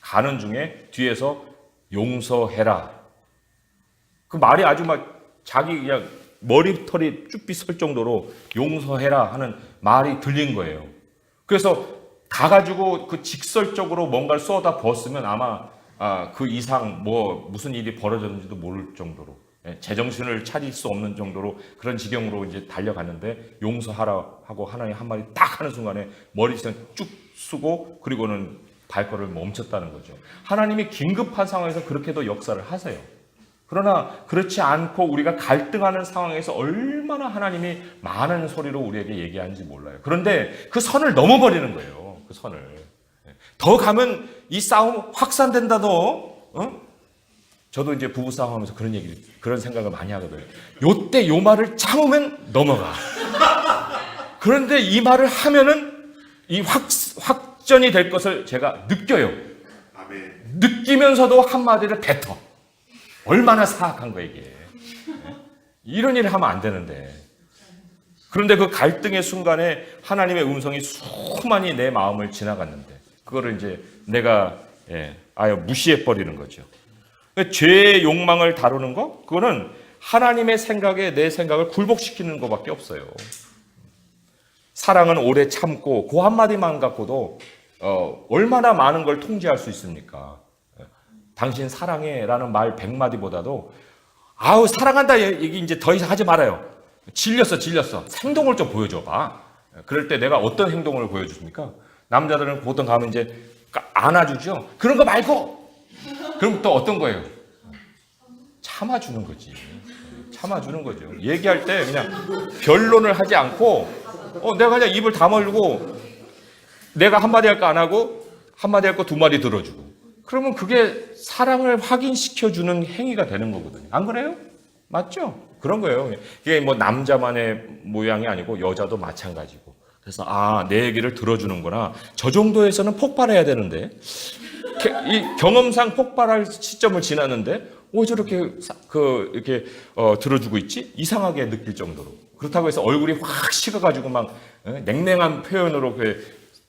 가는 중에 뒤에서 용서해라. 그 말이 아주 막 자기 그냥 머리털이 쭈삐 설 정도로 용서해라 하는 말이 들린 거예요. 그래서 가가지고 그 직설적으로 뭔가를 쏟아 부었으면 아마 그 이상 뭐 무슨 일이 벌어졌는지도 모를 정도로 제정신을 차릴 수 없는 정도로 그런 지경으로 이제 달려갔는데 용서하라 하고 하나님 한 마디 딱 하는 순간에 머리채 쭉 쓰고 그리고는 발걸음을 멈췄다는 거죠. 하나님이 긴급한 상황에서 그렇게도 역사를 하세요. 그러나 그렇지 않고 우리가 갈등하는 상황에서 얼마나 하나님이 많은 소리로 우리에게 얘기하는지 몰라요. 그런데 그 선을 넘어버리는 거예요. 그 선을. 더 가면 이 싸움 확산된다 너. 저도 이제 부부 싸움하면서 그런 생각을 많이 하거든요. 요때 요 말을 참으면 넘어가. 그런데 이 말을 하면은 이 확전이 될 것을 제가 느껴요. 아멘. 느끼면서도 한마디를 뱉어. 얼마나 사악한 거야 이게. 이런 일을 하면 안 되는데. 그런데 그 갈등의 순간에 하나님의 음성이 수많이 내 마음을 지나갔는데 그거를 이제 내가 아예 무시해버리는 거죠. 죄의 욕망을 다루는 거? 그거는 하나님의 생각에 내 생각을 굴복시키는 것밖에 없어요. 사랑은 오래 참고 그 한마디만 갖고도 얼마나 많은 걸 통제할 수 있습니까? 당신 사랑해 라는 말 100마디보다도 아우 사랑한다 얘기 이제 더 이상 하지 말아요. 질렸어. 행동을 좀 보여줘 봐. 그럴 때 내가 어떤 행동을 보여줍니까? 남자들은 보통 가면 이제 안아주죠. 그런 거 말고 그럼 또 어떤 거예요? 참아주는 거지. 참아주는 거죠. 얘기할 때 그냥 변론을 하지 않고 내가 그냥 입을 다물고 내가 한마디 할 거 안 하고 한마디 할 거 두 마디 들어주고 그러면 그게 사랑을 확인시켜주는 행위가 되는 거거든요. 안 그래요? 맞죠? 그런 거예요. 이게 뭐 남자만의 모양이 아니고 여자도 마찬가지고. 그래서 내 얘기를 들어주는구나. 저 정도에서는 폭발해야 되는데 이 경험상 폭발할 시점을 지났는데 왜 저렇게 이렇게 들어주고 있지? 이상하게 느낄 정도로. 그렇다고 해서 얼굴이 확 식어가지고 막 냉랭한 표현으로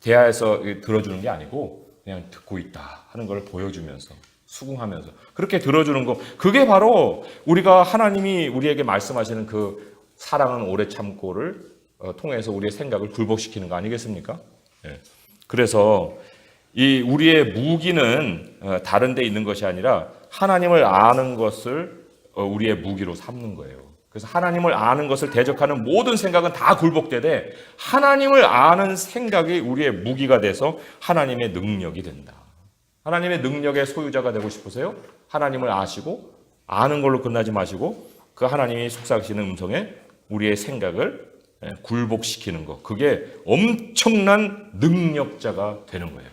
대화해서 들어주는 게 아니고 그냥 듣고 있다 하는 걸 보여주면서 수긍하면서 그렇게 들어주는 거 그게 바로 우리가 하나님이 우리에게 말씀하시는 그 사랑은 오래 참고를 통해서 우리의 생각을 굴복시키는 거 아니겠습니까? 그래서 이 우리의 무기는 다른 데 있는 것이 아니라 하나님을 아는 것을 우리의 무기로 삼는 거예요. 그래서 하나님을 아는 것을 대적하는 모든 생각은 다 굴복되되 하나님을 아는 생각이 우리의 무기가 돼서 하나님의 능력이 된다. 하나님의 능력의 소유자가 되고 싶으세요? 하나님을 아시고 아는 걸로 끝나지 마시고 그 하나님이 속삭이시는 음성에 우리의 생각을 굴복시키는 것. 그게 엄청난 능력자가 되는 거예요.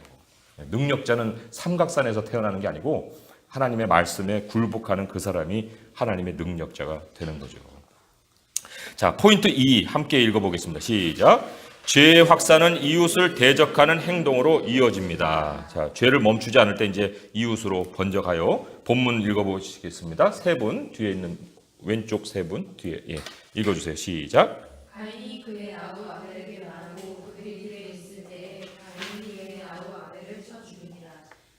능력자는 삼각산에서 태어나는 게 아니고 하나님의 말씀에 굴복하는 그 사람이 하나님의 능력자가 되는 거죠. 자, 포인트 2 함께 읽어보겠습니다. 시작. 죄의 확산은 이웃을 대적하는 행동으로 이어집니다. 자, 죄를 멈추지 않을 때 이제 이웃으로 번져가요. 본문 읽어보시겠습니다. 세 분 뒤에 있는 왼쪽 세 분 뒤에 읽어주세요. 시작. 가인이 그의 아우 아벨에게 말하고 그들이 길에 있을 때에 가인이 그의 아우 아벨을 쳐 죽이니라.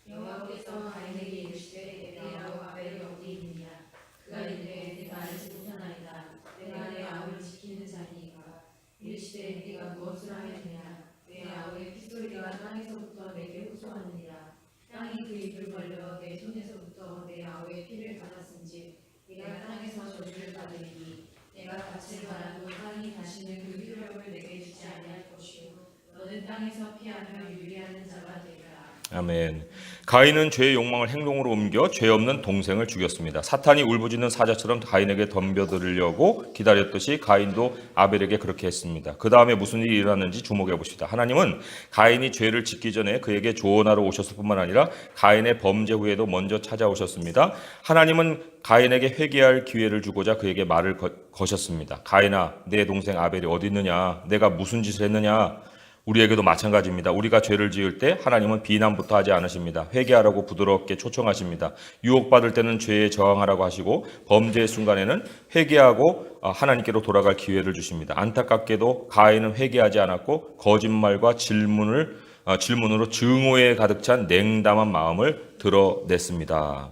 여호와께서 가인에게 이르시되 내 아우 아벨이 어디 있느냐. 그가 이르되 내가 알지 못하나이다. 내가 내 아우를 지키는 자니이까. 이르시되 네가 무엇을 하였느냐. 내 아우의 핏소리가 땅에서부터 내게 호소하느니라. 땅이 그 입을 벌려 내 손에서부터 내 아우의 피를 받았은지 네가 땅에서 저주를 받으리니 내가 밭을 갈아도 땅이 다시는 그 효력을 내게 주지 아니할 것이요 너는 땅에서 피하며 유리하는 자가 되리라. 아멘. 가인은 죄의 욕망을 행동으로 옮겨 죄 없는 동생을 죽였습니다. 사탄이 울부짖는 사자처럼 가인에게 덤벼들려고 기다렸듯이 가인도 아벨에게 그렇게 했습니다. 그 다음에 무슨 일이 일어났는지 주목해 봅시다. 하나님은 가인이 죄를 짓기 전에 그에게 조언하러 오셨을 뿐만 아니라 가인의 범죄 후에도 먼저 찾아오셨습니다. 하나님은 가인에게 회개할 기회를 주고자 그에게 말을 거셨습니다. 가인아, 내 동생 아벨이 어디 있느냐? 내가 무슨 짓을 했느냐? 우리에게도 마찬가지입니다. 우리가 죄를 지을 때 하나님은 비난부터 하지 않으십니다. 회개하라고 부드럽게 초청하십니다. 유혹받을 때는 죄에 저항하라고 하시고 범죄의 순간에는 회개하고 하나님께로 돌아갈 기회를 주십니다. 안타깝게도 가인은 회개하지 않았고 거짓말과 질문으로 증오에 가득 찬 냉담한 마음을 드러냈습니다.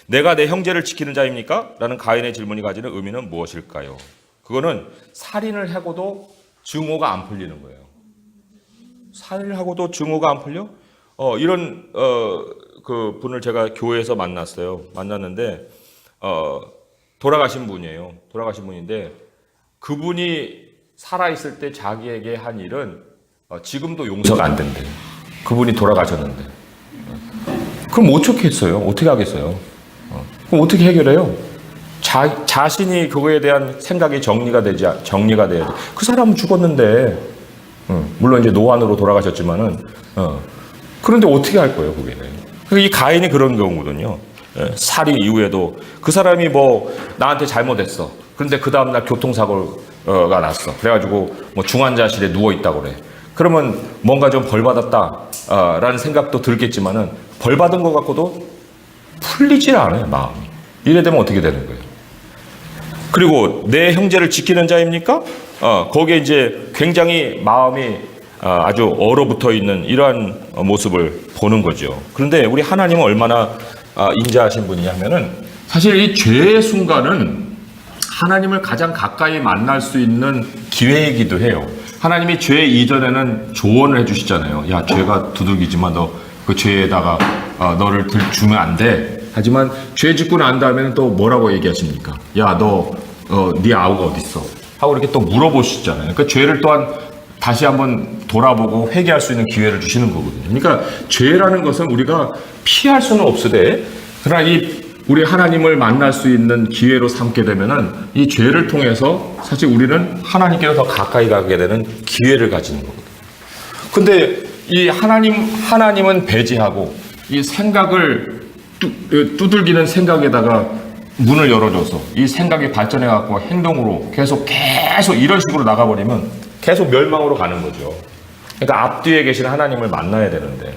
내가 내 형제를 지키는 자입니까? 라는 가인의 질문이 가지는 의미는 무엇일까요? 그거는 살인을 하고도 증오가 안 풀리는 거예요. 살인을 하고도 증오가 안 풀려? 이런 그 분을 제가 교회에서 만났는데 돌아가신 분이에요. 돌아가신 분인데 그분이 살아 있을 때 자기에게 한 일은 지금도 용서가 안 된대요. 그분이 돌아가셨는데. 그럼 어떻게 했어요? 어떻게 하겠어요? 그럼 어떻게 해결해요? 자신이 그거에 대한 생각이 정리가 돼야 돼. 그 사람은 죽었는데. 물론 이제 노안으로 돌아가셨지만은, 그런데 어떻게 할 거예요, 그게는. 이 가인이 그런 경우거든요. 살인 이후에도 그 사람이 뭐 나한테 잘못했어. 그런데 그 다음날 교통사고가 났어. 그래가지고 뭐 중환자실에 누워있다고 그래. 그러면 뭔가 좀 벌받았다, 라는 생각도 들겠지만은 벌받은 것 같고도 풀리질 않아요, 마음이. 이래 되면 어떻게 되는 거예요? 그리고 내 형제를 지키는 자입니까? 거기에 이제 굉장히 마음이 아주 얼어붙어 있는 이러한 모습을 보는 거죠. 그런데 우리 하나님은 얼마나 인자하신 분이냐면은 사실 이 죄의 순간은 하나님을 가장 가까이 만날 수 있는 기회이기도 해요. 하나님이 죄 이전에는 조언을 해주시잖아요. 야, 죄가 두들기지만 너 그 죄에다가 너를 주면 안 돼. 하지만 죄 짓고 난 다음에는 또 뭐라고 얘기하십니까? 야, 네 아우가 어디 있어? 하고 이렇게 또 물어보시잖아요. 그러니까 죄를 또한 다시 한번 돌아보고 회개할 수 있는 기회를 주시는 거거든요. 그러니까 죄라는 것은 우리가 피할 수는 없으되, 그러나 우리 하나님을 만날 수 있는 기회로 삼게 되면은 이 죄를 통해서 사실 우리는 하나님께로 더 가까이 가게 되는 기회를 가지는 거거든요. 근데 이 하나님은 배제하고 이 생각을 두들기는 생각에다가 문을 열어줘서 이 생각이 발전해갖고 행동으로 계속 이런 식으로 나가버리면 계속 멸망으로 가는 거죠. 그러니까 앞뒤에 계신 하나님을 만나야 되는데,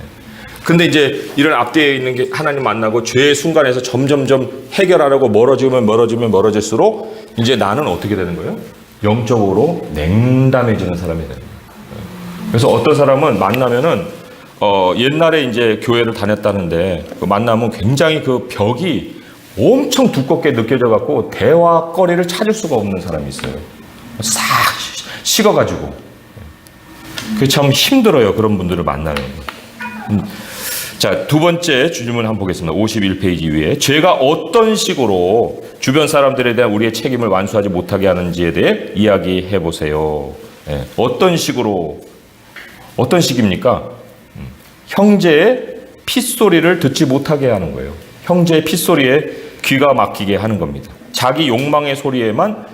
근데 이제 이런 앞뒤에 있는 게 하나님 만나고 죄의 순간에서 점점점 해결하려고 멀어질수록 이제 나는 어떻게 되는 거예요? 영적으로 냉담해지는 사람이 되는 거예요. 그래서 어떤 사람은 만나면은 옛날에 이제 교회를 다녔다는데 만나면 굉장히 그 벽이 엄청 두껍게 느껴져 갖고 대화거리를 찾을 수가 없는 사람이 있어요. 싹 식어가지고. 그게 참 힘들어요, 그런 분들을 만나는 거. 자, 두 번째 질문 한번 보겠습니다. 51페이지 위에 죄가 어떤 식으로 주변 사람들에 대한 우리의 책임을 완수하지 못하게 하는지에 대해 이야기해 보세요. 어떤 식입니까? 형제의 핏소리를 듣지 못하게 하는 거예요. 형제의 핏소리에 귀가 막히게 하는 겁니다. 자기 욕망의 소리에만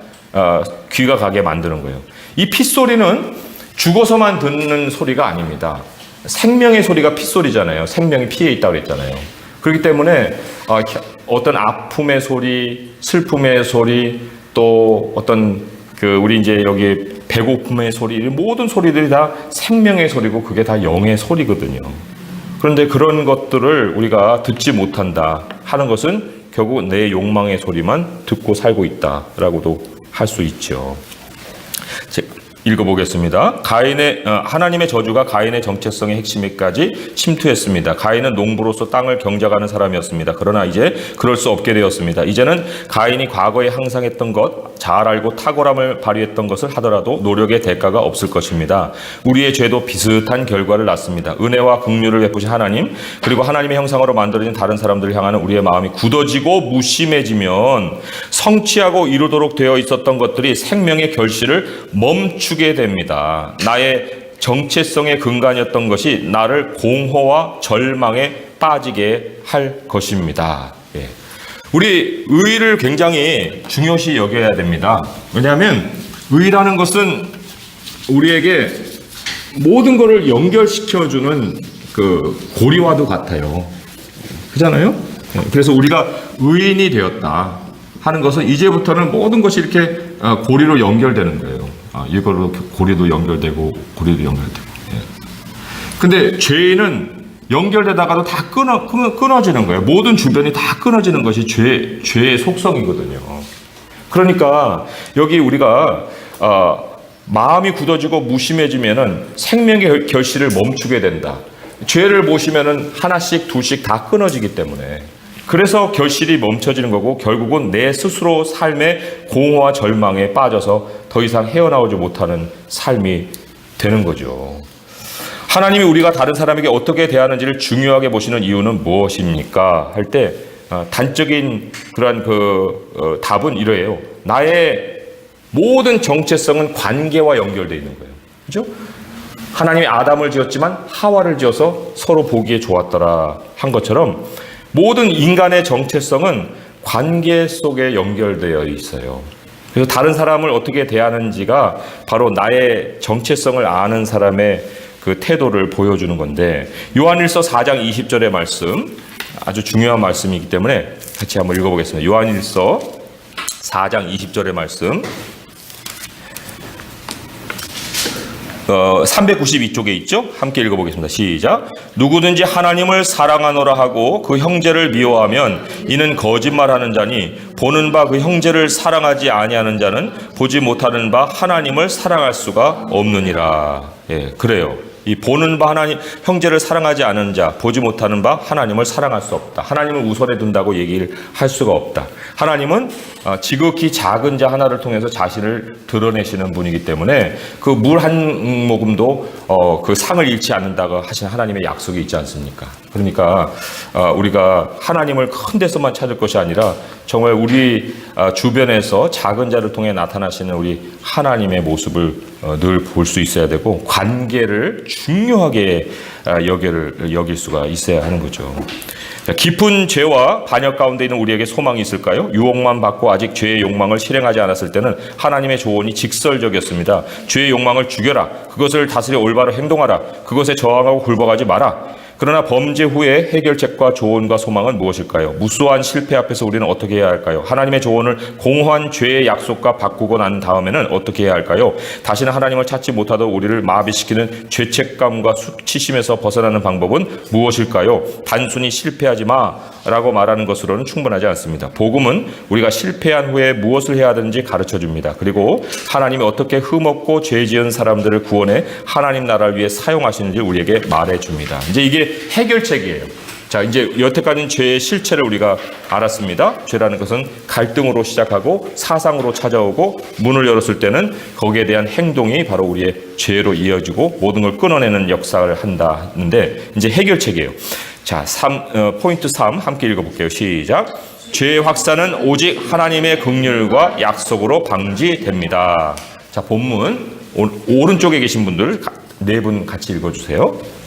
귀가 가게 만드는 거예요. 이 핏소리는 죽어서만 듣는 소리가 아닙니다. 생명의 소리가 핏소리잖아요. 생명이 피에 있다고 그랬잖아요. 그렇기 때문에 어떤 아픔의 소리, 슬픔의 소리, 또 어떤 우리 이제 여기 배고픔의 소리, 모든 소리들이 다 생명의 소리고 그게 다 영의 소리거든요. 그런데 그런 것들을 우리가 듣지 못한다 하는 것은 결국 내 욕망의 소리만 듣고 살고 있다라고도 할 수 있죠. 읽어보겠습니다. 하나님의 저주가 가인의 정체성의 핵심에까지 침투했습니다. 가인은 농부로서 땅을 경작하는 사람이었습니다. 그러나 이제 그럴 수 없게 되었습니다. 이제는 가인이 과거에 항상 했던 것, 잘 알고 탁월함을 발휘했던 것을 하더라도 노력의 대가가 없을 것입니다. 우리의 죄도 비슷한 결과를 낳습니다. 은혜와 긍휼을 베푸신 하나님, 그리고 하나님의 형상으로 만들어진 다른 사람들을 향하는 우리의 마음이 굳어지고 무심해지면 성취하고 이루도록 되어 있었던 것들이 생명의 결실을 멈추게 됩니다. 나의 정체성의 근간이었던 것이 나를 공허와 절망에 빠지게 할 것입니다. 예. 우리 의를 굉장히 중요시 여겨야 됩니다. 왜냐하면 의라는 것은 우리에게 모든 것을 연결시켜주는 그 고리와도 같아요. 그렇잖아요? 그래서 우리가 의인이 되었다 하는 것은 이제부터는 모든 것이 이렇게 고리로 연결되는 거예요. 이걸로 고리도 연결되고 고리도 연결되고. 근데 죄는 연결되다가도 다 끊어지는 거예요. 모든 주변이 다 끊어지는 것이 죄의 속성이거든요. 그러니까 여기 우리가 마음이 굳어지고 무심해지면은 생명의 결실을 멈추게 된다. 죄를 보시면은 하나씩 둘씩 다 끊어지기 때문에, 그래서 결실이 멈춰지는 거고 결국은 내 스스로 삶의 공허와 절망에 빠져서 더 이상 헤어나오지 못하는 삶이 되는 거죠. 하나님이 우리가 다른 사람에게 어떻게 대하는지를 중요하게 보시는 이유는 무엇입니까? 할 때 단적인 그러한 답은 이러해요. 나의 모든 정체성은 관계와 연결되어 있는 거예요. 그죠? 하나님이 아담을 지었지만 하와를 지어서 서로 보기에 좋았더라 한 것처럼 모든 인간의 정체성은 관계 속에 연결되어 있어요. 그래서 다른 사람을 어떻게 대하는지가 바로 나의 정체성을 아는 사람의 그 태도를 보여주는 건데, 요한일서 4장 20절의 말씀, 아주 중요한 말씀이기 때문에 같이 한번 읽어보겠습니다. 요한일서 4장 20절의 말씀, 392쪽에 있죠? 함께 읽어보겠습니다. 시작. 누구든지 하나님을 사랑하노라 하고 그 형제를 미워하면 이는 거짓말하는 자니, 보는 바 그 형제를 사랑하지 아니하는 자는 보지 못하는 바 하나님을 사랑할 수가 없느니라. 예, 그래요. 이 보는 바 하나님, 형제를 사랑하지 않은 자, 보지 못하는 바 하나님을 사랑할 수 없다. 하나님을 우선에 둔다고 얘기를 할 수가 없다. 하나님은 지극히 작은 자 하나를 통해서 자신을 드러내시는 분이기 때문에 그 물 한 모금도 그 상을 잃지 않는다고 하신 하나님의 약속이 있지 않습니까? 그러니까 우리가 하나님을 큰 데서만 찾을 것이 아니라 정말 우리 주변에서 작은 자를 통해 나타나시는 우리 하나님의 모습을 늘 볼 수 있어야 되고, 관계를 중요하게 여길 수가 있어야 하는 거죠. 깊은 죄와 반역 가운데 있는 우리에게 소망이 있을까요? 유혹만 받고 아직 죄의 욕망을 실행하지 않았을 때는 하나님의 조언이 직설적이었습니다. 죄의 욕망을 죽여라. 그것을 다스려 올바로 행동하라. 그것에 저항하고 굴복하지 마라. 그러나 범죄 후에 해결책과 조언과 소망은 무엇일까요? 무수한 실패 앞에서 우리는 어떻게 해야 할까요? 하나님의 조언을 공허한 죄의 약속과 바꾸고 난 다음에는 어떻게 해야 할까요? 다시는 하나님을 찾지 못하도록 우리를 마비시키는 죄책감과 수치심에서 벗어나는 방법은 무엇일까요? 단순히 실패하지 마라고 말하는 것으로는 충분하지 않습니다. 복음은 우리가 실패한 후에 무엇을 해야 하는지 가르쳐줍니다. 그리고 하나님이 어떻게 흠없고 죄 지은 사람들을 구원해 하나님 나라를 위해 사용하시는지 우리에게 말해줍니다. 이제 이게 해결책이에요. 자, 이제 여태까지는 죄의 실체를 우리가 알았습니다. 죄라는 것은 갈등으로 시작하고 사상으로 찾아오고, 문을 열었을 때는 거기에 대한 행동이 바로 우리의 죄로 이어지고 모든 걸 끊어내는 역사를 한다는데, 이제 해결책이에요. 자, 포인트 3 함께 읽어볼게요. 시작. 죄의 확산은 오직 하나님의 긍휼과 약속으로 방지됩니다. 자, 본문 오른쪽에 계신 분들 네 분 같이 읽어주세요.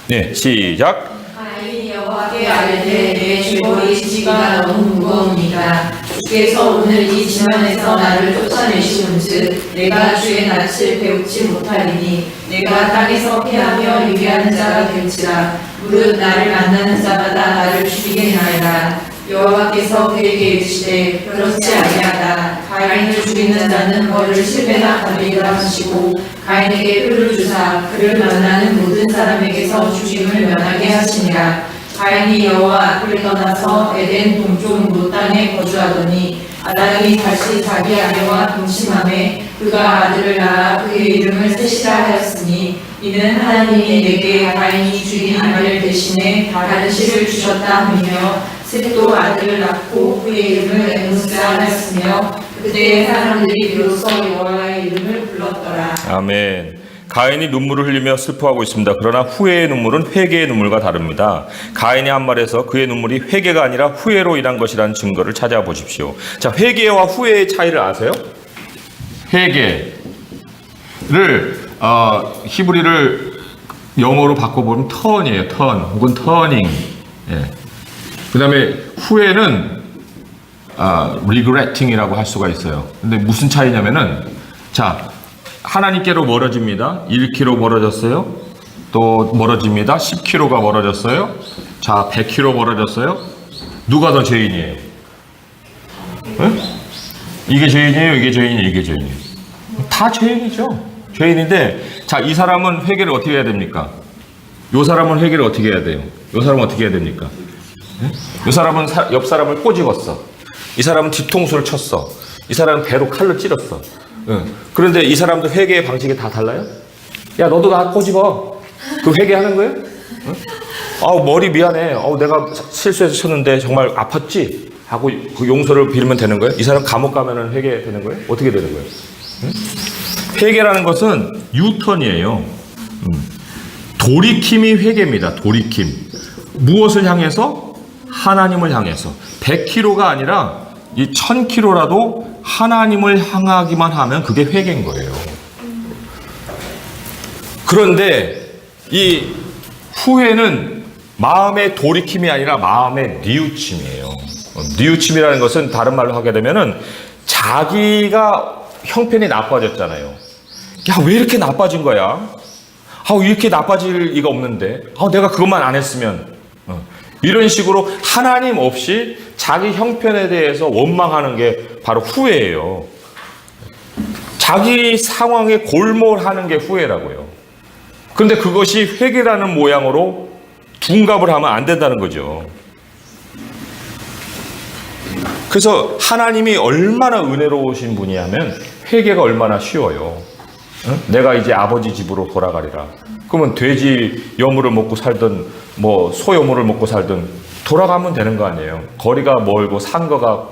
네, 시작. 가인이 여호와께 아뢰되 내 죄고의 지지가 너무 무거우니까 주께서 오늘 이 지면에서 나를 쫓아내시온즉 내가 주의 낯을 배우지 못하리니 내가 땅에서 피하며 유리하는 자가 될지라. 무릇 나를 만나는 자마다 나를 죽이겠나이다. 여호와께서 그에게 이르시되 그렇지 아니하다. 가인을 죽이는 자는 벌을 10배나 받으리라 하시고 가인에게 표를 주사 그를 만나는 모든 사람에게서 죽임을 면하게 하시니라. 가인이 여호와 앞을 떠나서 에덴 동쪽 노 땅에 거주하더니 아담이 다시 자기 아내와 동침하매 그가 아들을 낳아 그의 이름을 셋이라 하였으니 이는 하나님이 내게 가인이 죽인 아벨 대신에 다른 씨를 주셨다 하며 셋도 아들을 낳고 그의 이름을 에노스라 하였으며 그때 사람들이 비로소 여호와의 이름을 불렀더라. 아멘. 가인이 눈물을 흘리며 슬퍼하고 있습니다. 그러나 후회의 눈물은 회개의 눈물과 다릅니다. 가인이 한 말에서 그의 눈물이 회개가 아니라 후회로 인한 것이라는 증거를 찾아보십시오. 자, 회개와 후회의 차이를 아세요? 회개를 히브리를 영어로 바꿔보면 turn이에요. turn 혹은 turning. 예. 그 다음에 후회는 regretting이라고 할 수가 있어요. 근데 무슨 차이냐면은, 자, 하나님께로 멀어집니다. 1km 멀어졌어요. 또 멀어집니다. 10km가 멀어졌어요. 자, 100km 멀어졌어요. 누가 더 죄인이에요? 네? 이게 죄인이에요? 이게 죄인이에요? 이게 죄인이에요? 다 죄인이죠. 죄인인데, 자, 이 사람은 회개를 어떻게 해야 됩니까? 요 사람은 회개를 어떻게 해야 돼요? 요 사람은 어떻게 해야 됩니까? 네? 요 사람은 옆 사람을 꼬집었어. 이 사람은 뒤통수를 쳤어. 이 사람은 배로 칼로 찔렀어. 그런데 이 사람도 회개의 방식이 다 달라요? 야, 너도 나 꼬집어. 그 회개하는 거예요? 아우, 머리 미안해. 내가 실수해서 쳤는데 정말 아팠지? 하고 그 용서를 빌면 되는 거예요? 이 사람 감옥 가면은 회개되는 거예요? 어떻게 되는 거예요? 회개라는 것은 유턴이에요. 돌이킴이 회개입니다. 돌이킴. 무엇을 향해서? 하나님을 향해서. 100km가 아니라 이 1000km라도 하나님을 향하기만 하면 그게 회개인 거예요. 그런데 이 후회는 마음의 돌이킴이 아니라 마음의 뉘우침이에요. 뉘우침이라는 것은 다른 말로 하게 되면은 자기가 형편이 나빠졌잖아요. 야, 왜 이렇게 나빠진 거야? 이렇게 나빠질 리가 없는데. 내가 그것만 안 했으면. 이런 식으로 하나님 없이 자기 형편에 대해서 원망하는 게 바로 후회예요. 자기 상황에 골몰하는 게 후회라고요. 그런데 그것이 회개라는 모양으로 둔갑을 하면 안 된다는 거죠. 그래서 하나님이 얼마나 은혜로우신 분이냐면 회개가 얼마나 쉬워요. 내가 이제 아버지 집으로 돌아가리라. 그러면 돼지 여물을 먹고 살든 소 여물을 먹고 살든 돌아가면 되는 거 아니에요. 거리가 멀고 산거가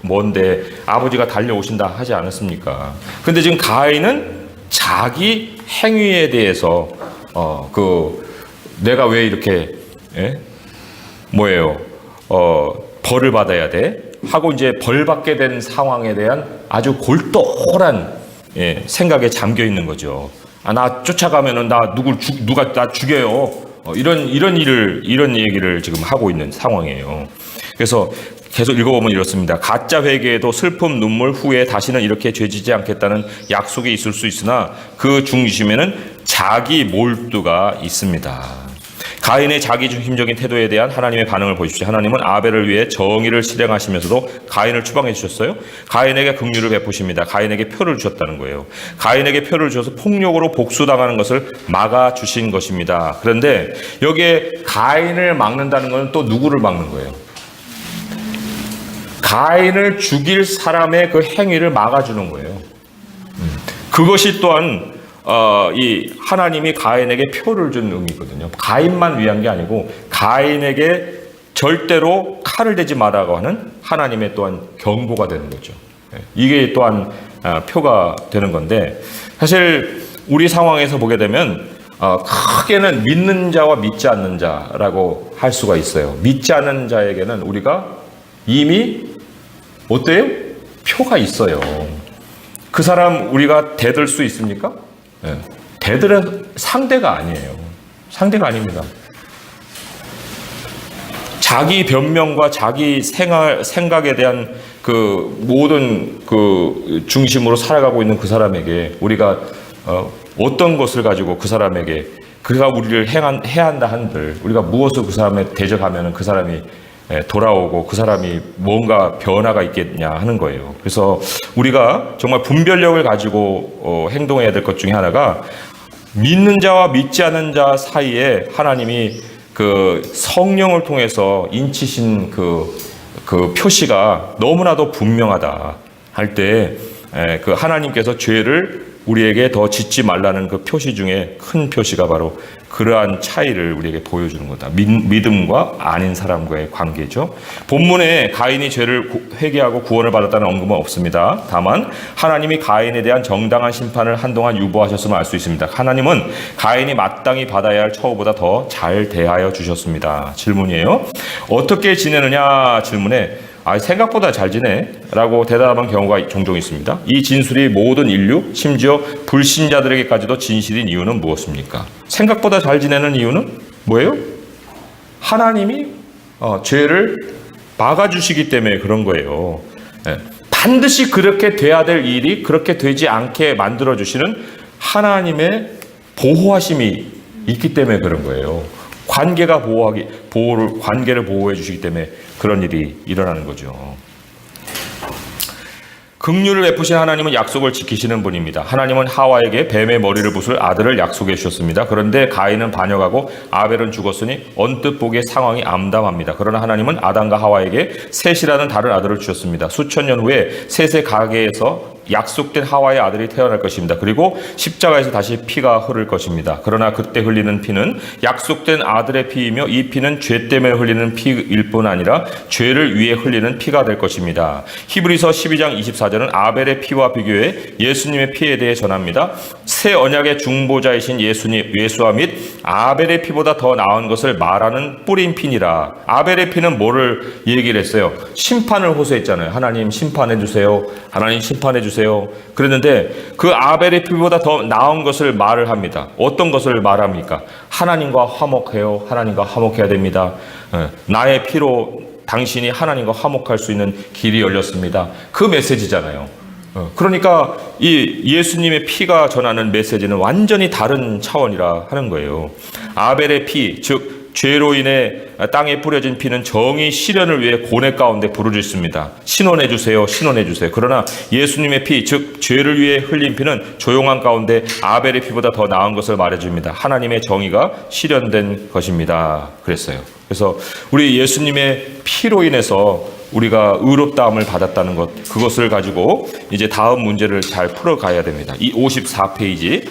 먼데 아버지가 달려오신다 하지 않았습니까? 근데 지금 가인은 자기 행위에 대해서 내가 왜 이렇게 벌을 받아야 돼? 하고 이제 벌 받게 된 상황에 대한 아주 골똘한 생각에 잠겨 있는 거죠. 나 쫓아가면은 누가 나 죽여요. 이런 얘기를 지금 하고 있는 상황이에요. 그래서 계속 읽어보면 이렇습니다. 가짜 회개에도 슬픔, 눈물, 후에 다시는 이렇게 죄지지 않겠다는 약속이 있을 수 있으나 그 중심에는 자기 몰두가 있습니다. 가인의 자기중심적인 태도에 대한 하나님의 반응을 보십시오. 하나님은 아벨을 위해 정의를 실행하시면서도 가인을 추방해 주셨어요. 가인에게 긍휼을 베푸십니다. 가인에게 표를 주셨다는 거예요. 가인에게 표를 주셔서 폭력으로 복수당하는 것을 막아주신 것입니다. 그런데 여기에 가인을 막는다는 것은 또 누구를 막는 거예요? 가인을 죽일 사람의 그 행위를 막아주는 거예요. 그것이 또한 이 하나님이 가인에게 표를 준 의미거든요. 가인만 위한 게 아니고 가인에게 절대로 칼을 대지 말라고 하는 하나님의 또한 경고가 되는 거죠. 이게 또한 표가 되는 건데, 사실 우리 상황에서 보게 되면 크게는 믿는 자와 믿지 않는 자라고 할 수가 있어요. 믿지 않는 자에게는 우리가 이미 어때요? 표가 있어요. 그 사람 우리가 대들 수 있습니까? 대들은 상대가 아니에요. 상대가 아닙니다. 자기 변명과 자기 생각에 대한 그 모든 그 중심으로 살아가고 있는 그 사람에게 우리가 어떤 것을 가지고 그 사람에게 그가 우리를 해야 한다 한들 우리가 무엇을 그 사람에 대적하면 그 사람이 돌아오고 그 사람이 뭔가 변화가 있겠냐 하는 거예요. 그래서 우리가 정말 분별력을 가지고 행동해야 될 것 중에 하나가 믿는 자와 믿지 않는 자 사이에 하나님이 그 성령을 통해서 인치신 그 표시가 너무나도 분명하다 할 때 그 하나님께서 죄를 우리에게 더 짓지 말라는 그 표시 중에 큰 표시가 바로 그러한 차이를 우리에게 보여주는 거다. 믿음과 아닌 사람과의 관계죠. 본문에 가인이 죄를 회개하고 구원을 받았다는 언급은 없습니다. 다만 하나님이 가인에 대한 정당한 심판을 한동안 유보하셨음을 알 수 있습니다. 하나님은 가인이 마땅히 받아야 할 처우보다 더 잘 대하여 주셨습니다. 질문이에요. 어떻게 지내느냐 질문에 생각보다 잘 지내 라고 대답한 경우가 종종 있습니다. 이 진술이 모든 인류, 심지어 불신자들에게까지도 진실인 이유는 무엇입니까? 생각보다 잘 지내는 이유는 뭐예요? 하나님이 죄를 막아주시기 때문에 그런 거예요. 반드시 그렇게 돼야 될 일이 그렇게 되지 않게 만들어주시는 하나님의 보호하심이 있기 때문에 그런 거예요. 관계를 보호해 주시기 때문에 그런 일이 일어나는 거죠. 긍휼을 베푸신 하나님은 약속을 지키시는 분입니다. 하나님은 하와에게 뱀의 머리를 부술 아들을 약속해 주셨습니다. 그런데 가인은 반역하고 아벨은 죽었으니 언뜻 보기에 상황이 암담합니다. 그러나 하나님은 아담과 하와에게 셋이라는 다른 아들을 주셨습니다. 수천 년 후에 셋의 가계에서 약속된 하와의 아들이 태어날 것입니다. 그리고 십자가에서 다시 피가 흐를 것입니다. 그러나 그때 흘리는 피는 약속된 아들의 피이며 이 피는 죄 때문에 흘리는 피일 뿐 아니라 죄를 위해 흘리는 피가 될 것입니다. 히브리서 12장 24절은 아벨의 피와 비교해 예수님의 피에 대해 전합니다. 새 언약의 중보자이신 예수와 및 아벨의 피보다 더 나은 것을 말하는 뿌린 피니라. 아벨의 피는 뭐를 얘기를 했어요? 심판을 호소했잖아요. 하나님 심판해 주세요. 하나님 심판해 주세요. 그랬는데 그 아벨의 피보다 더 나은 것을 말을 합니다. 어떤 것을 말합니까? 하나님과 화목해요. 하나님과 화목해야 됩니다. 나의 피로 당신이 하나님과 화목할 수 있는 길이 열렸습니다. 그 메시지잖아요. 그러니까 이 예수님의 피가 전하는 메시지는 완전히 다른 차원이라 하는 거예요. 아벨의 피, 즉 죄로 인해 땅에 뿌려진 피는 정의 실현을 위해 고뇌 가운데 부르짖습니다. 신원해 주세요. 신원해 주세요. 그러나 예수님의 피, 즉 죄를 위해 흘린 피는 조용한 가운데 아벨의 피보다 더 나은 것을 말해줍니다. 하나님의 정의가 실현된 것입니다. 그랬어요. 그래서 우리 예수님의 피로 인해서 우리가 의롭다함을 받았다는 것, 그것을 가지고 이제 다음 문제를 잘 풀어가야 됩니다. 이 54페이지.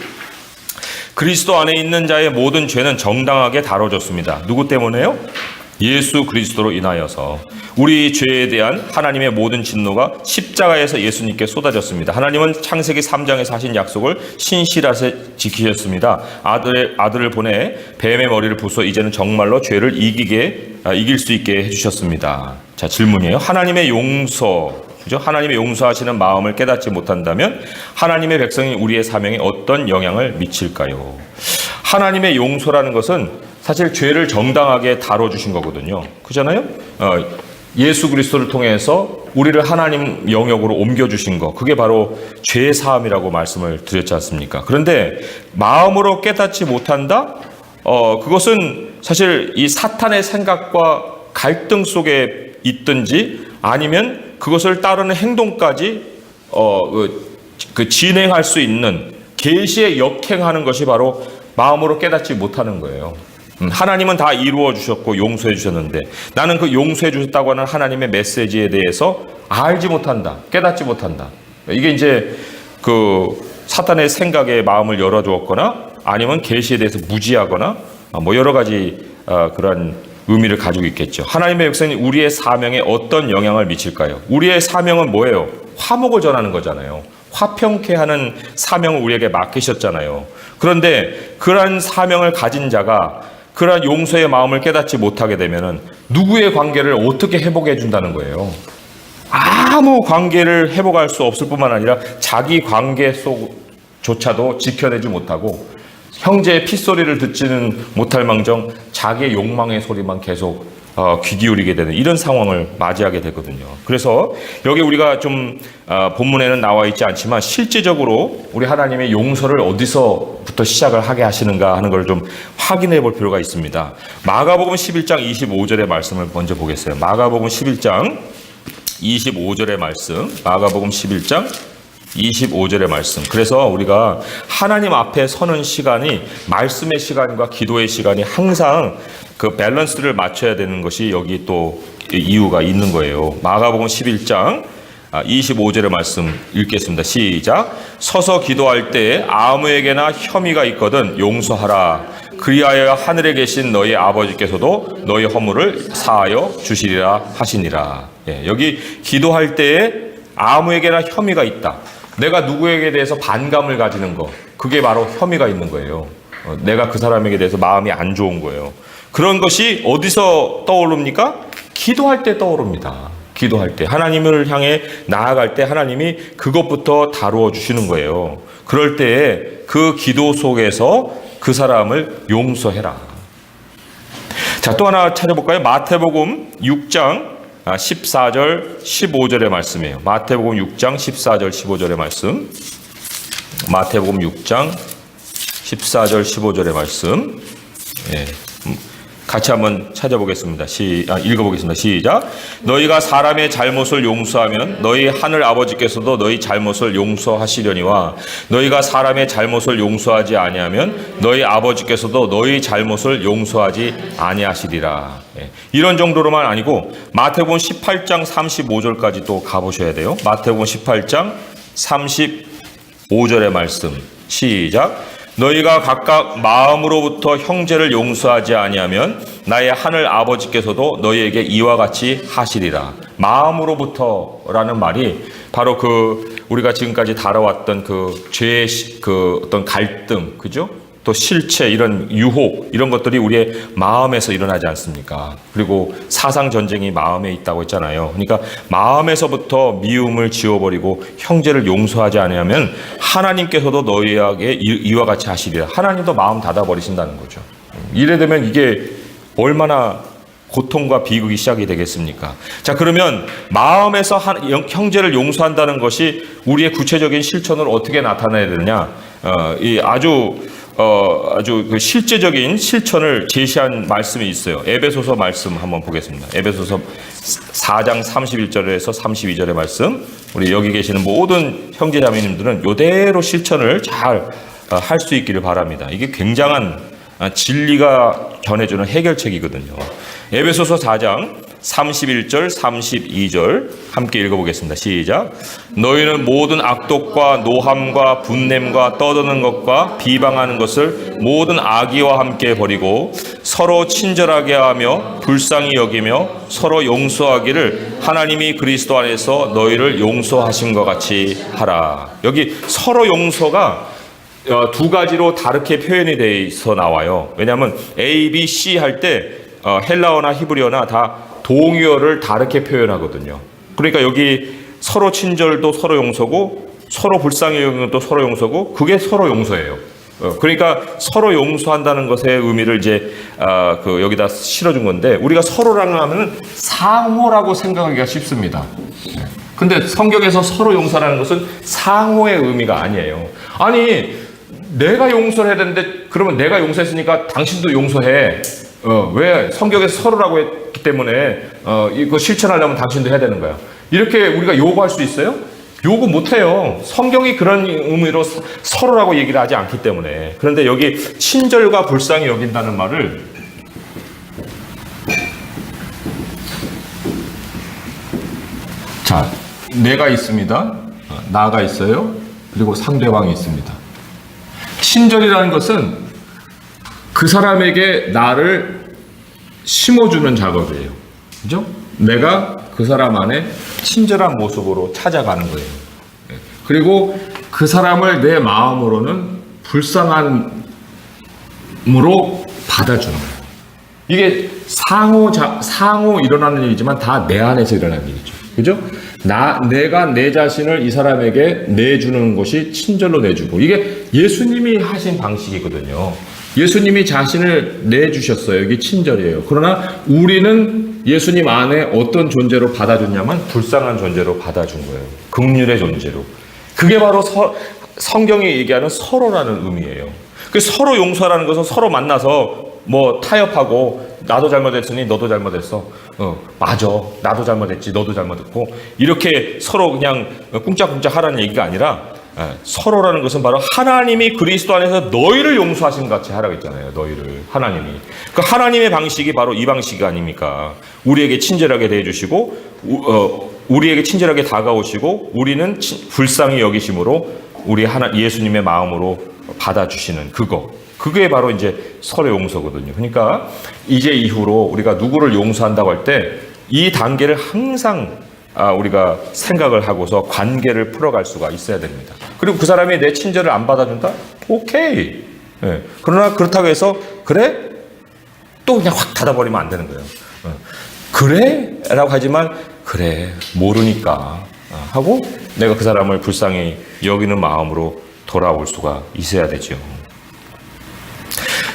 그리스도 안에 있는 자의 모든 죄는 정당하게 다뤄졌습니다. 누구 때문에요? 예수 그리스도로 인하여서 우리 죄에 대한 하나님의 모든 진노가 십자가에서 예수님께 쏟아졌습니다. 하나님은 창세기 3장에서 하신 약속을 신실하게 지키셨습니다. 아들을 보내 뱀의 머리를 부숴 이제는 정말로 죄를 이길 수 있게 해주셨습니다. 자, 질문이에요. 하나님의 용서, 그죠? 하나님의 용서하시는 마음을 깨닫지 못한다면 하나님의 백성이 우리의 사명에 어떤 영향을 미칠까요? 하나님의 용서라는 것은 사실 죄를 정당하게 다뤄주신 거거든요. 그렇잖아요? 예수 그리스도를 통해서 우리를 하나님 영역으로 옮겨주신 거, 그게 바로 죄 사함이라고 말씀을 드렸지 않습니까? 그런데 마음으로 깨닫지 못한다? 그것은 사실 이 사탄의 생각과 갈등 속에 있든지 아니면 그것을 따르는 행동까지 진행할 수 있는 계시에 역행하는 것이 바로 마음으로 깨닫지 못하는 거예요. 하나님은 다 이루어 주셨고 용서해 주셨는데 나는 그 용서해 주셨다고 하는 하나님의 메시지에 대해서 알지 못한다, 깨닫지 못한다. 이게 이제 그 사탄의 생각에 마음을 열어주었거나 아니면 계시에 대해서 무지하거나 뭐 여러 가지 그런 의미를 가지고 있겠죠. 하나님의 백성이 우리의 사명에 어떤 영향을 미칠까요? 우리의 사명은 뭐예요? 화목을 전하는 거잖아요. 화평케 하는 사명을 우리에게 맡기셨잖아요. 그런데 그러한 사명을 가진 자가 그러한 용서의 마음을 깨닫지 못하게 되면은 누구의 관계를 어떻게 회복해 준다는 거예요? 아무 관계를 회복할 수 없을 뿐만 아니라 자기 관계 속조차도 지켜내지 못하고 형제의 핏소리를 듣지는 못할 망정 자기의 욕망의 소리만 계속 귀 기울이게 되는 이런 상황을 맞이하게 되거든요. 그래서 여기 우리가 좀 본문에는 나와 있지 않지만 실제적으로 우리 하나님의 용서를 어디서부터 시작을 하게 하시는가 하는 걸 좀 확인해 볼 필요가 있습니다. 마가복음 11장 25절의 말씀을 먼저 보겠어요. 마가복음 11장 25절의 말씀, 마가복음 11장 25절의 말씀. 그래서 우리가 하나님 앞에 서는 시간이 말씀의 시간과 기도의 시간이 항상 그 밸런스를 맞춰야 되는 것이 여기 또 이유가 있는 거예요. 마가복음 11장 25절의 말씀 읽겠습니다. 시작. 서서 기도할 때 아무에게나 혐의가 있거든 용서하라. 그리하여 하늘에 계신 너희 아버지께서도 너희 허물을 사하여 주시리라 하시니라. 예, 여기 기도할 때에 아무에게나 혐의가 있다. 내가 누구에게 대해서 반감을 가지는 거, 그게 바로 혐의가 있는 거예요. 내가 그 사람에게 대해서 마음이 안 좋은 거예요. 그런 것이 어디서 떠오릅니까? 기도할 때 떠오릅니다. 기도할 때 하나님을 향해 나아갈 때 하나님이 그것부터 다루어 주시는 거예요. 그럴 때에 그 기도 속에서 그 사람을 용서해라. 자, 또 하나 찾아볼까요? 마태복음 6장 14절 15절의 말씀이에요. 마태복음 6장 14절 15절의 말씀. 마태복음 6장 14절 15절의 말씀. 예. 같이 한번 찾아보겠습니다. 읽어보겠습니다. 시작. 너희가 사람의 잘못을 용서하면 너희 하늘 아버지께서도 너희 잘못을 용서하시려니와 너희가 사람의 잘못을 용서하지 아니하면 너희 아버지께서도 너희 잘못을 용서하지 아니하시리라. 예. 이런 정도로만 아니고 마태복음 18장 35절까지 또 가보셔야 돼요. 마태복음 18장 35절의 말씀. 시작. 너희가 각각 마음으로부터 형제를 용서하지 아니하면 나의 하늘 아버지께서도 너희에게 이와 같이 하시리라. 마음으로부터라는 말이 바로 우리가 지금까지 다뤄왔던 죄의 어떤 갈등, 그죠? 또 실체, 이런 유혹, 이런 것들이 우리의 마음에서 일어나지 않습니까? 그리고 사상 전쟁이 마음에 있다고 했잖아요. 그러니까 마음에서부터 미움을 지워버리고 형제를 용서하지 않으면 하나님께서도 너희에게 이와 같이 하시리라. 하나님도 마음 닫아버리신다는 거죠. 이래 되면 이게 얼마나 고통과 비극이 시작이 되겠습니까? 자, 그러면 마음에서 형제를 용서한다는 것이 우리의 구체적인 실천을 어떻게 나타내야 되느냐? 아주 그 실제적인 실천을 제시한 말씀이 있어요. 에베소서 말씀 한번 보겠습니다. 에베소서 4장 31절에서 32절의 말씀. 우리 여기 계시는 모든 형제자매님들은 이대로 실천을 잘 할 수 있기를 바랍니다. 이게 굉장한 진리가 전해주는 해결책이거든요. 에베소서 4장 31절 32절 함께 읽어보겠습니다. 시작. 너희는 모든 악독과 노함과 분냄과 떠드는 것과 비방하는 것을 모든 악의와 함께 버리고 서로 친절하게 하며 불쌍히 여기며 서로 용서하기를 하나님이 그리스도 안에서 너희를 용서하신 것 같이 하라. 여기 서로 용서가 두 가지로 다르게 표현이 돼서 나와요. 왜냐하면 A, B, C 할 때 헬라어나 히브리어나 다 동의어를 다르게 표현하거든요. 그러니까 여기 서로 친절도 서로 용서고 서로 불쌍히 여기는 또 서로 용서고 그게 서로 용서예요. 그러니까 서로 용서한다는 것의 의미를 이제 여기다 실어준 건데 우리가 서로라는 하면은 상호라고 생각하기가 쉽습니다. 근데 성경에서 서로 용서라는 것은 상호의 의미가 아니에요. 아니 내가 용서를 해야 되는데 그러면 내가 용서했으니까 당신도 용서해. 왜 성경에서 서로라고 했기 때문에 이거 실천하려면 당신도 해야 되는 거야. 이렇게 우리가 요구할 수 있어요? 요구 못해요. 성경이 그런 의미로 서로라고 얘기를 하지 않기 때문에. 그런데 여기 친절과 불쌍히 여긴다는 말을 자, 내가 있습니다. 나가 있어요. 그리고 상대방이 있습니다. 친절이라는 것은 그 사람에게 나를 심어주는 작업이에요. 그죠? 내가 그 사람 안에 친절한 모습으로 찾아가는 거예요. 그리고 그 사람을 내 마음으로는 불쌍함으로 받아주는 거예요. 이게 상호 일어나는 일이지만 다 내 안에서 일어나는 일이죠. 그죠? 내가 내 자신을 이 사람에게 내주는 것이 친절로 내주고 이게 예수님이 하신 방식이거든요. 예수님이 자신을 내주셨어요. 이게 친절이에요. 그러나 우리는 예수님 안에 어떤 존재로 받아줬냐면 불쌍한 존재로 받아준 거예요. 긍휼의 존재로. 그게 바로 성경이 얘기하는 서로라는 의미예요. 그 서로 용서라는 것은 서로 만나서 뭐 타협하고 나도 잘못했으니 너도 잘못했어. 맞아. 나도 잘못했지. 너도 잘못했고. 이렇게 서로 그냥 꿍짝꿍짝 하라는 얘기가 아니라 서로라는 것은 바로 하나님이 그리스도 안에서 너희를 용서하신 것 같이 하라고 했잖아요. 너희를 하나님이. 그 하나님의 방식이 바로 이 방식 아닙니까? 우리에게 친절하게 대해주시고 우리에게 친절하게 다가오시고 우리는 불쌍히 여기심으로 우리 예수님의 마음으로 받아주시는 그게 바로 이제 서로 용서거든요. 그러니까 이제 이후로 우리가 누구를 용서한다고 할 때 이 단계를 항상 우리가 생각을 하고서 관계를 풀어갈 수가 있어야 됩니다. 그리고 그 사람이 내 친절을 안 받아준다? 오케이. 그러나 그렇다고 해서 그래? 또 그냥 확 닫아버리면 안 되는 거예요. 그래? 라고 하지만 그래 모르니까 하고 내가 그 사람을 불쌍히 여기는 마음으로 돌아올 수가 있어야 되죠.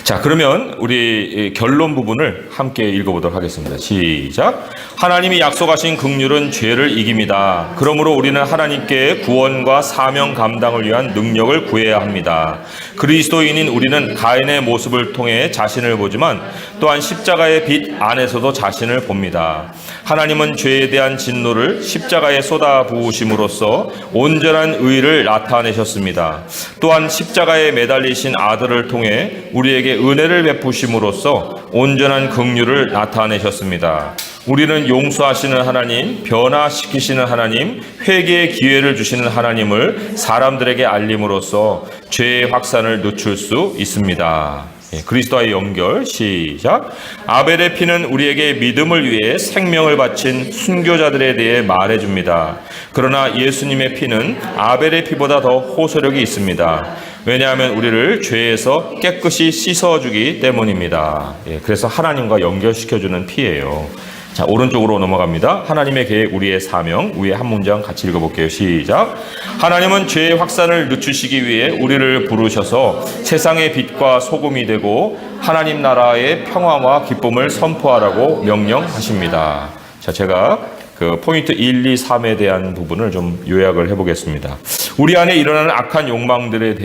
자, 그러면 우리 결론 부분을 함께 읽어보도록 하겠습니다. 시작. 하나님이 약속하신 긍휼은 죄를 이깁니다. 그러므로 우리는 하나님께 구원과 사명 감당을 위한 능력을 구해야 합니다. 그리스도인인 우리는 가인의 모습을 통해 자신을 보지만 또한 십자가의 빛 안에서도 자신을 봅니다. 하나님은 죄에 대한 진노를 십자가에 쏟아 부으심으로써 온전한 의를 나타내셨습니다. 또한 십자가에 매달리신 아들을 통해 우리에게 은혜를 베푸심으로써 온전한 긍휼을 나타내셨습니다. 우리는 용서하시는 하나님, 변화시키시는 하나님, 회개의 기회를 주시는 하나님을 사람들에게 알림으로써 죄의 확산을 늦출 수 있습니다. 그리스도와의 연결 시작. 아벨의 피는 우리에게 믿음을 위해 생명을 바친 순교자들에 대해 말해줍니다. 그러나 예수님의 피는 아벨의 피보다 더 호소력이 있습니다. 왜냐하면 우리를 죄에서 깨끗이 씻어주기 때문입니다. 그래서 하나님과 연결시켜주는 피예요. 자, 오른쪽으로 넘어갑니다. 하나님의 계획, 우리의 사명. 위에 한 문장 같이 읽어볼게요. 시작. 하나님은 죄의 확산을 늦추시기 위해 우리를 부르셔서 세상의 빛과 소금이 되고 하나님 나라의 평화와 기쁨을 선포하라고 명령하십니다. 자, 제가 그 포인트 1, 2, 3에 대한 부분을 좀 요약을 해보겠습니다. 우리 안에 일어나는 악한 욕망들에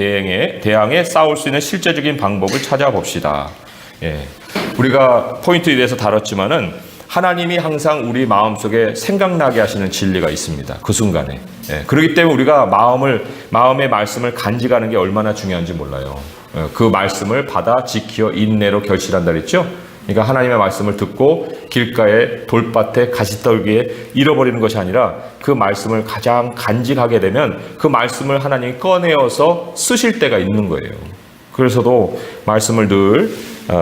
대항해 싸울 수 있는 실제적인 방법을 찾아봅시다. 우리가 포인트 1에서 다뤘지만은 하나님이 항상 우리 마음속에 생각나게 하시는 진리가 있습니다. 그 순간에. 그렇기 때문에 우리가 마음의 말씀을 간직하는 게 얼마나 중요한지 몰라요. 그 말씀을 받아 지켜 인내로 결실한다 그랬죠? 그러니까 하나님의 말씀을 듣고 길가에 돌밭에 가시떨기에 잃어버리는 것이 아니라 그 말씀을 가장 간직하게 되면 그 말씀을 하나님이 꺼내어서 쓰실 때가 있는 거예요. 그래서도 말씀을 늘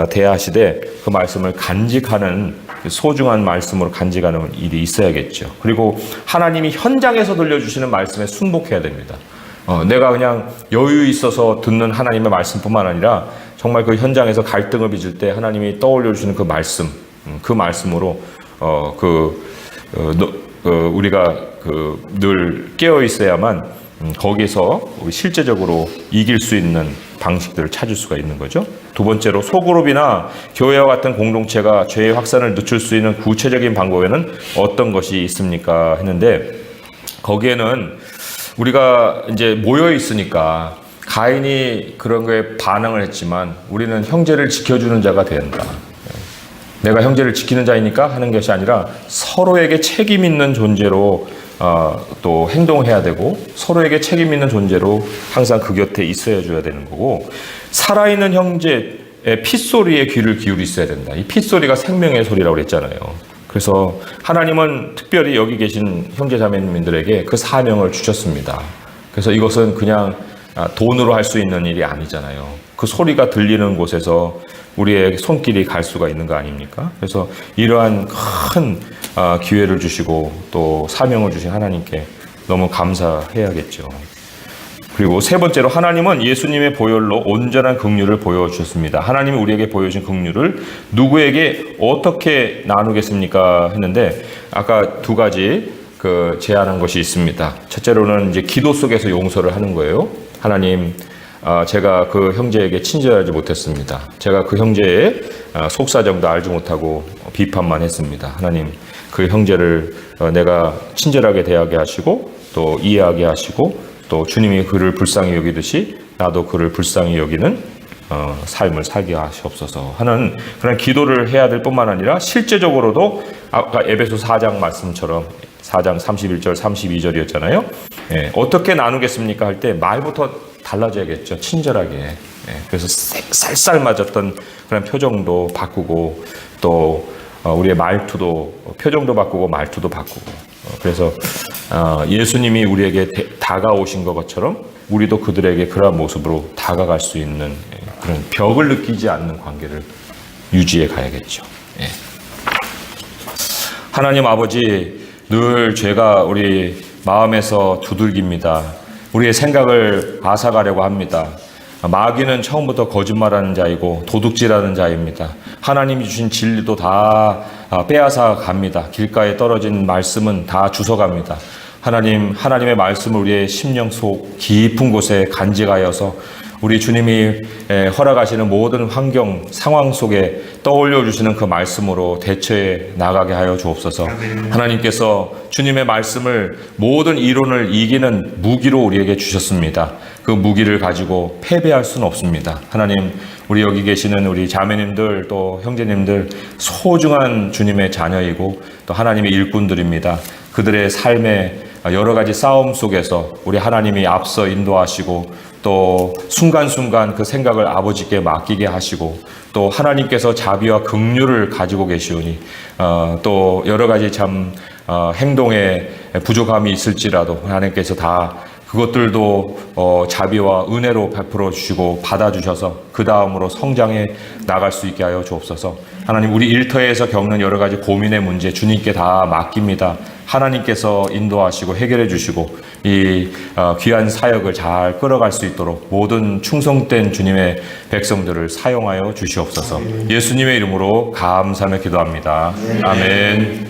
대하시되 그 말씀을 간직하는 소중한 말씀으로 간직하는 일이 있어야겠죠. 그리고 하나님이 현장에서 들려주시는 말씀에 순복해야 됩니다. 내가 그냥 여유 있어서 듣는 하나님의 말씀뿐만 아니라 정말 그 현장에서 갈등을 빚을 때 하나님이 떠올려 주시는 그 말씀, 그 말씀으로 우리가 늘 깨어 있어야만 거기서 우리 실제적으로 이길 수 있는 방식들을 찾을 수가 있는 거죠. 두 번째로 소그룹이나 교회와 같은 공동체가 죄의 확산을 늦출 수 있는 구체적인 방법에는 어떤 것이 있습니까? 했는데 거기에는 우리가 이제 모여 있으니까 가인이 그런 거에 반응을 했지만 우리는 형제를 지켜주는 자가 된다. 내가 형제를 지키는 자이니까 하는 것이 아니라 서로에게 책임 있는 존재로 또 행동해야 되고 서로에게 책임 있는 존재로 항상 그 곁에 있어야 줘야 되는 거고 살아있는 형제의 핏소리에 귀를 기울이 있어야 된다. 이 핏소리가 생명의 소리라고 그랬잖아요. 그래서 하나님은 특별히 여기 계신 형제 자매님들에게 그 사명을 주셨습니다. 그래서 이것은 그냥 돈으로 할 수 있는 일이 아니잖아요. 그 소리가 들리는 곳에서 우리의 손길이 갈 수가 있는 거 아닙니까? 그래서 이러한 큰 기회를 주시고 또 사명을 주신 하나님께 너무 감사해야겠죠. 그리고 세 번째로 하나님은 예수님의 보혈로 온전한 긍휼을 보여주셨습니다. 하나님이 우리에게 보여주신 긍휼을 누구에게 어떻게 나누겠습니까? 했는데 아까 두 가지 제안한 것이 있습니다. 첫째로는 이제 기도 속에서 용서를 하는 거예요. 하나님, 제가 그 형제에게 친절하지 못했습니다. 제가 그 형제의 속사정도 알지 못하고 비판만 했습니다. 하나님, 그 형제를 내가 친절하게 대하게 하시고 또 이해하게 하시고 또 주님이 그를 불쌍히 여기듯이 나도 그를 불쌍히 여기는 삶을 살게 하시옵소서 하는 그런 기도를 해야 될 뿐만 아니라 실제적으로도 아까 에베소 4장 말씀처럼 4장 31절, 32절이었잖아요. 예, 어떻게 나누겠습니까? 할 때 말부터 달라져야겠죠. 친절하게. 예, 그래서 쌀쌀 맞았던 그런 표정도 바꾸고 또 우리의 말투도 표정도 바꾸고 말투도 바꾸고 그래서 예수님이 우리에게 다가오신 것처럼 우리도 그들에게 그러한 모습으로 다가갈 수 있는 그런 벽을 느끼지 않는 관계를 유지해 가야겠죠. 예. 하나님 아버지, 늘 죄가 우리 마음에서 두들깁니다. 우리의 생각을 앗아가려고 합니다. 마귀는 처음부터 거짓말하는 자이고 도둑질하는 자입니다. 하나님이 주신 진리도 다 빼앗아 갑니다. 길가에 떨어진 말씀은 다 주워갑니다. 하나님의 말씀을 우리의 심령 속 깊은 곳에 간직하여서 우리 주님이 허락하시는 모든 환경, 상황 속에 떠올려 주시는 그 말씀으로 대처해 나가게 하여 주옵소서. 하나님께서 주님의 말씀을 모든 이론을 이기는 무기로 우리에게 주셨습니다. 그 무기를 가지고 패배할 수는 없습니다. 하나님, 우리 여기 계시는 우리 자매님들 또 형제님들 소중한 주님의 자녀이고 또 하나님의 일꾼들입니다. 그들의 삶의 여러 가지 싸움 속에서 우리 하나님이 앞서 인도하시고 또 순간순간 그 생각을 아버지께 맡기게 하시고 또 하나님께서 자비와 긍휼을 가지고 계시오니 또 여러 가지 참 행동에 부족함이 있을지라도 하나님께서 다 그것들도 자비와 은혜로 베풀어 주시고 받아주셔서 그 다음으로 성장해 나갈 수 있게 하여 주옵소서. 하나님, 우리 일터에서 겪는 여러 가지 고민의 문제 주님께 다 맡깁니다. 하나님께서 인도하시고 해결해 주시고 이 귀한 사역을 잘 끌어갈 수 있도록 모든 충성된 주님의 백성들을 사용하여 주시옵소서. 예수님의 이름으로 감사하며 기도합니다. 아멘.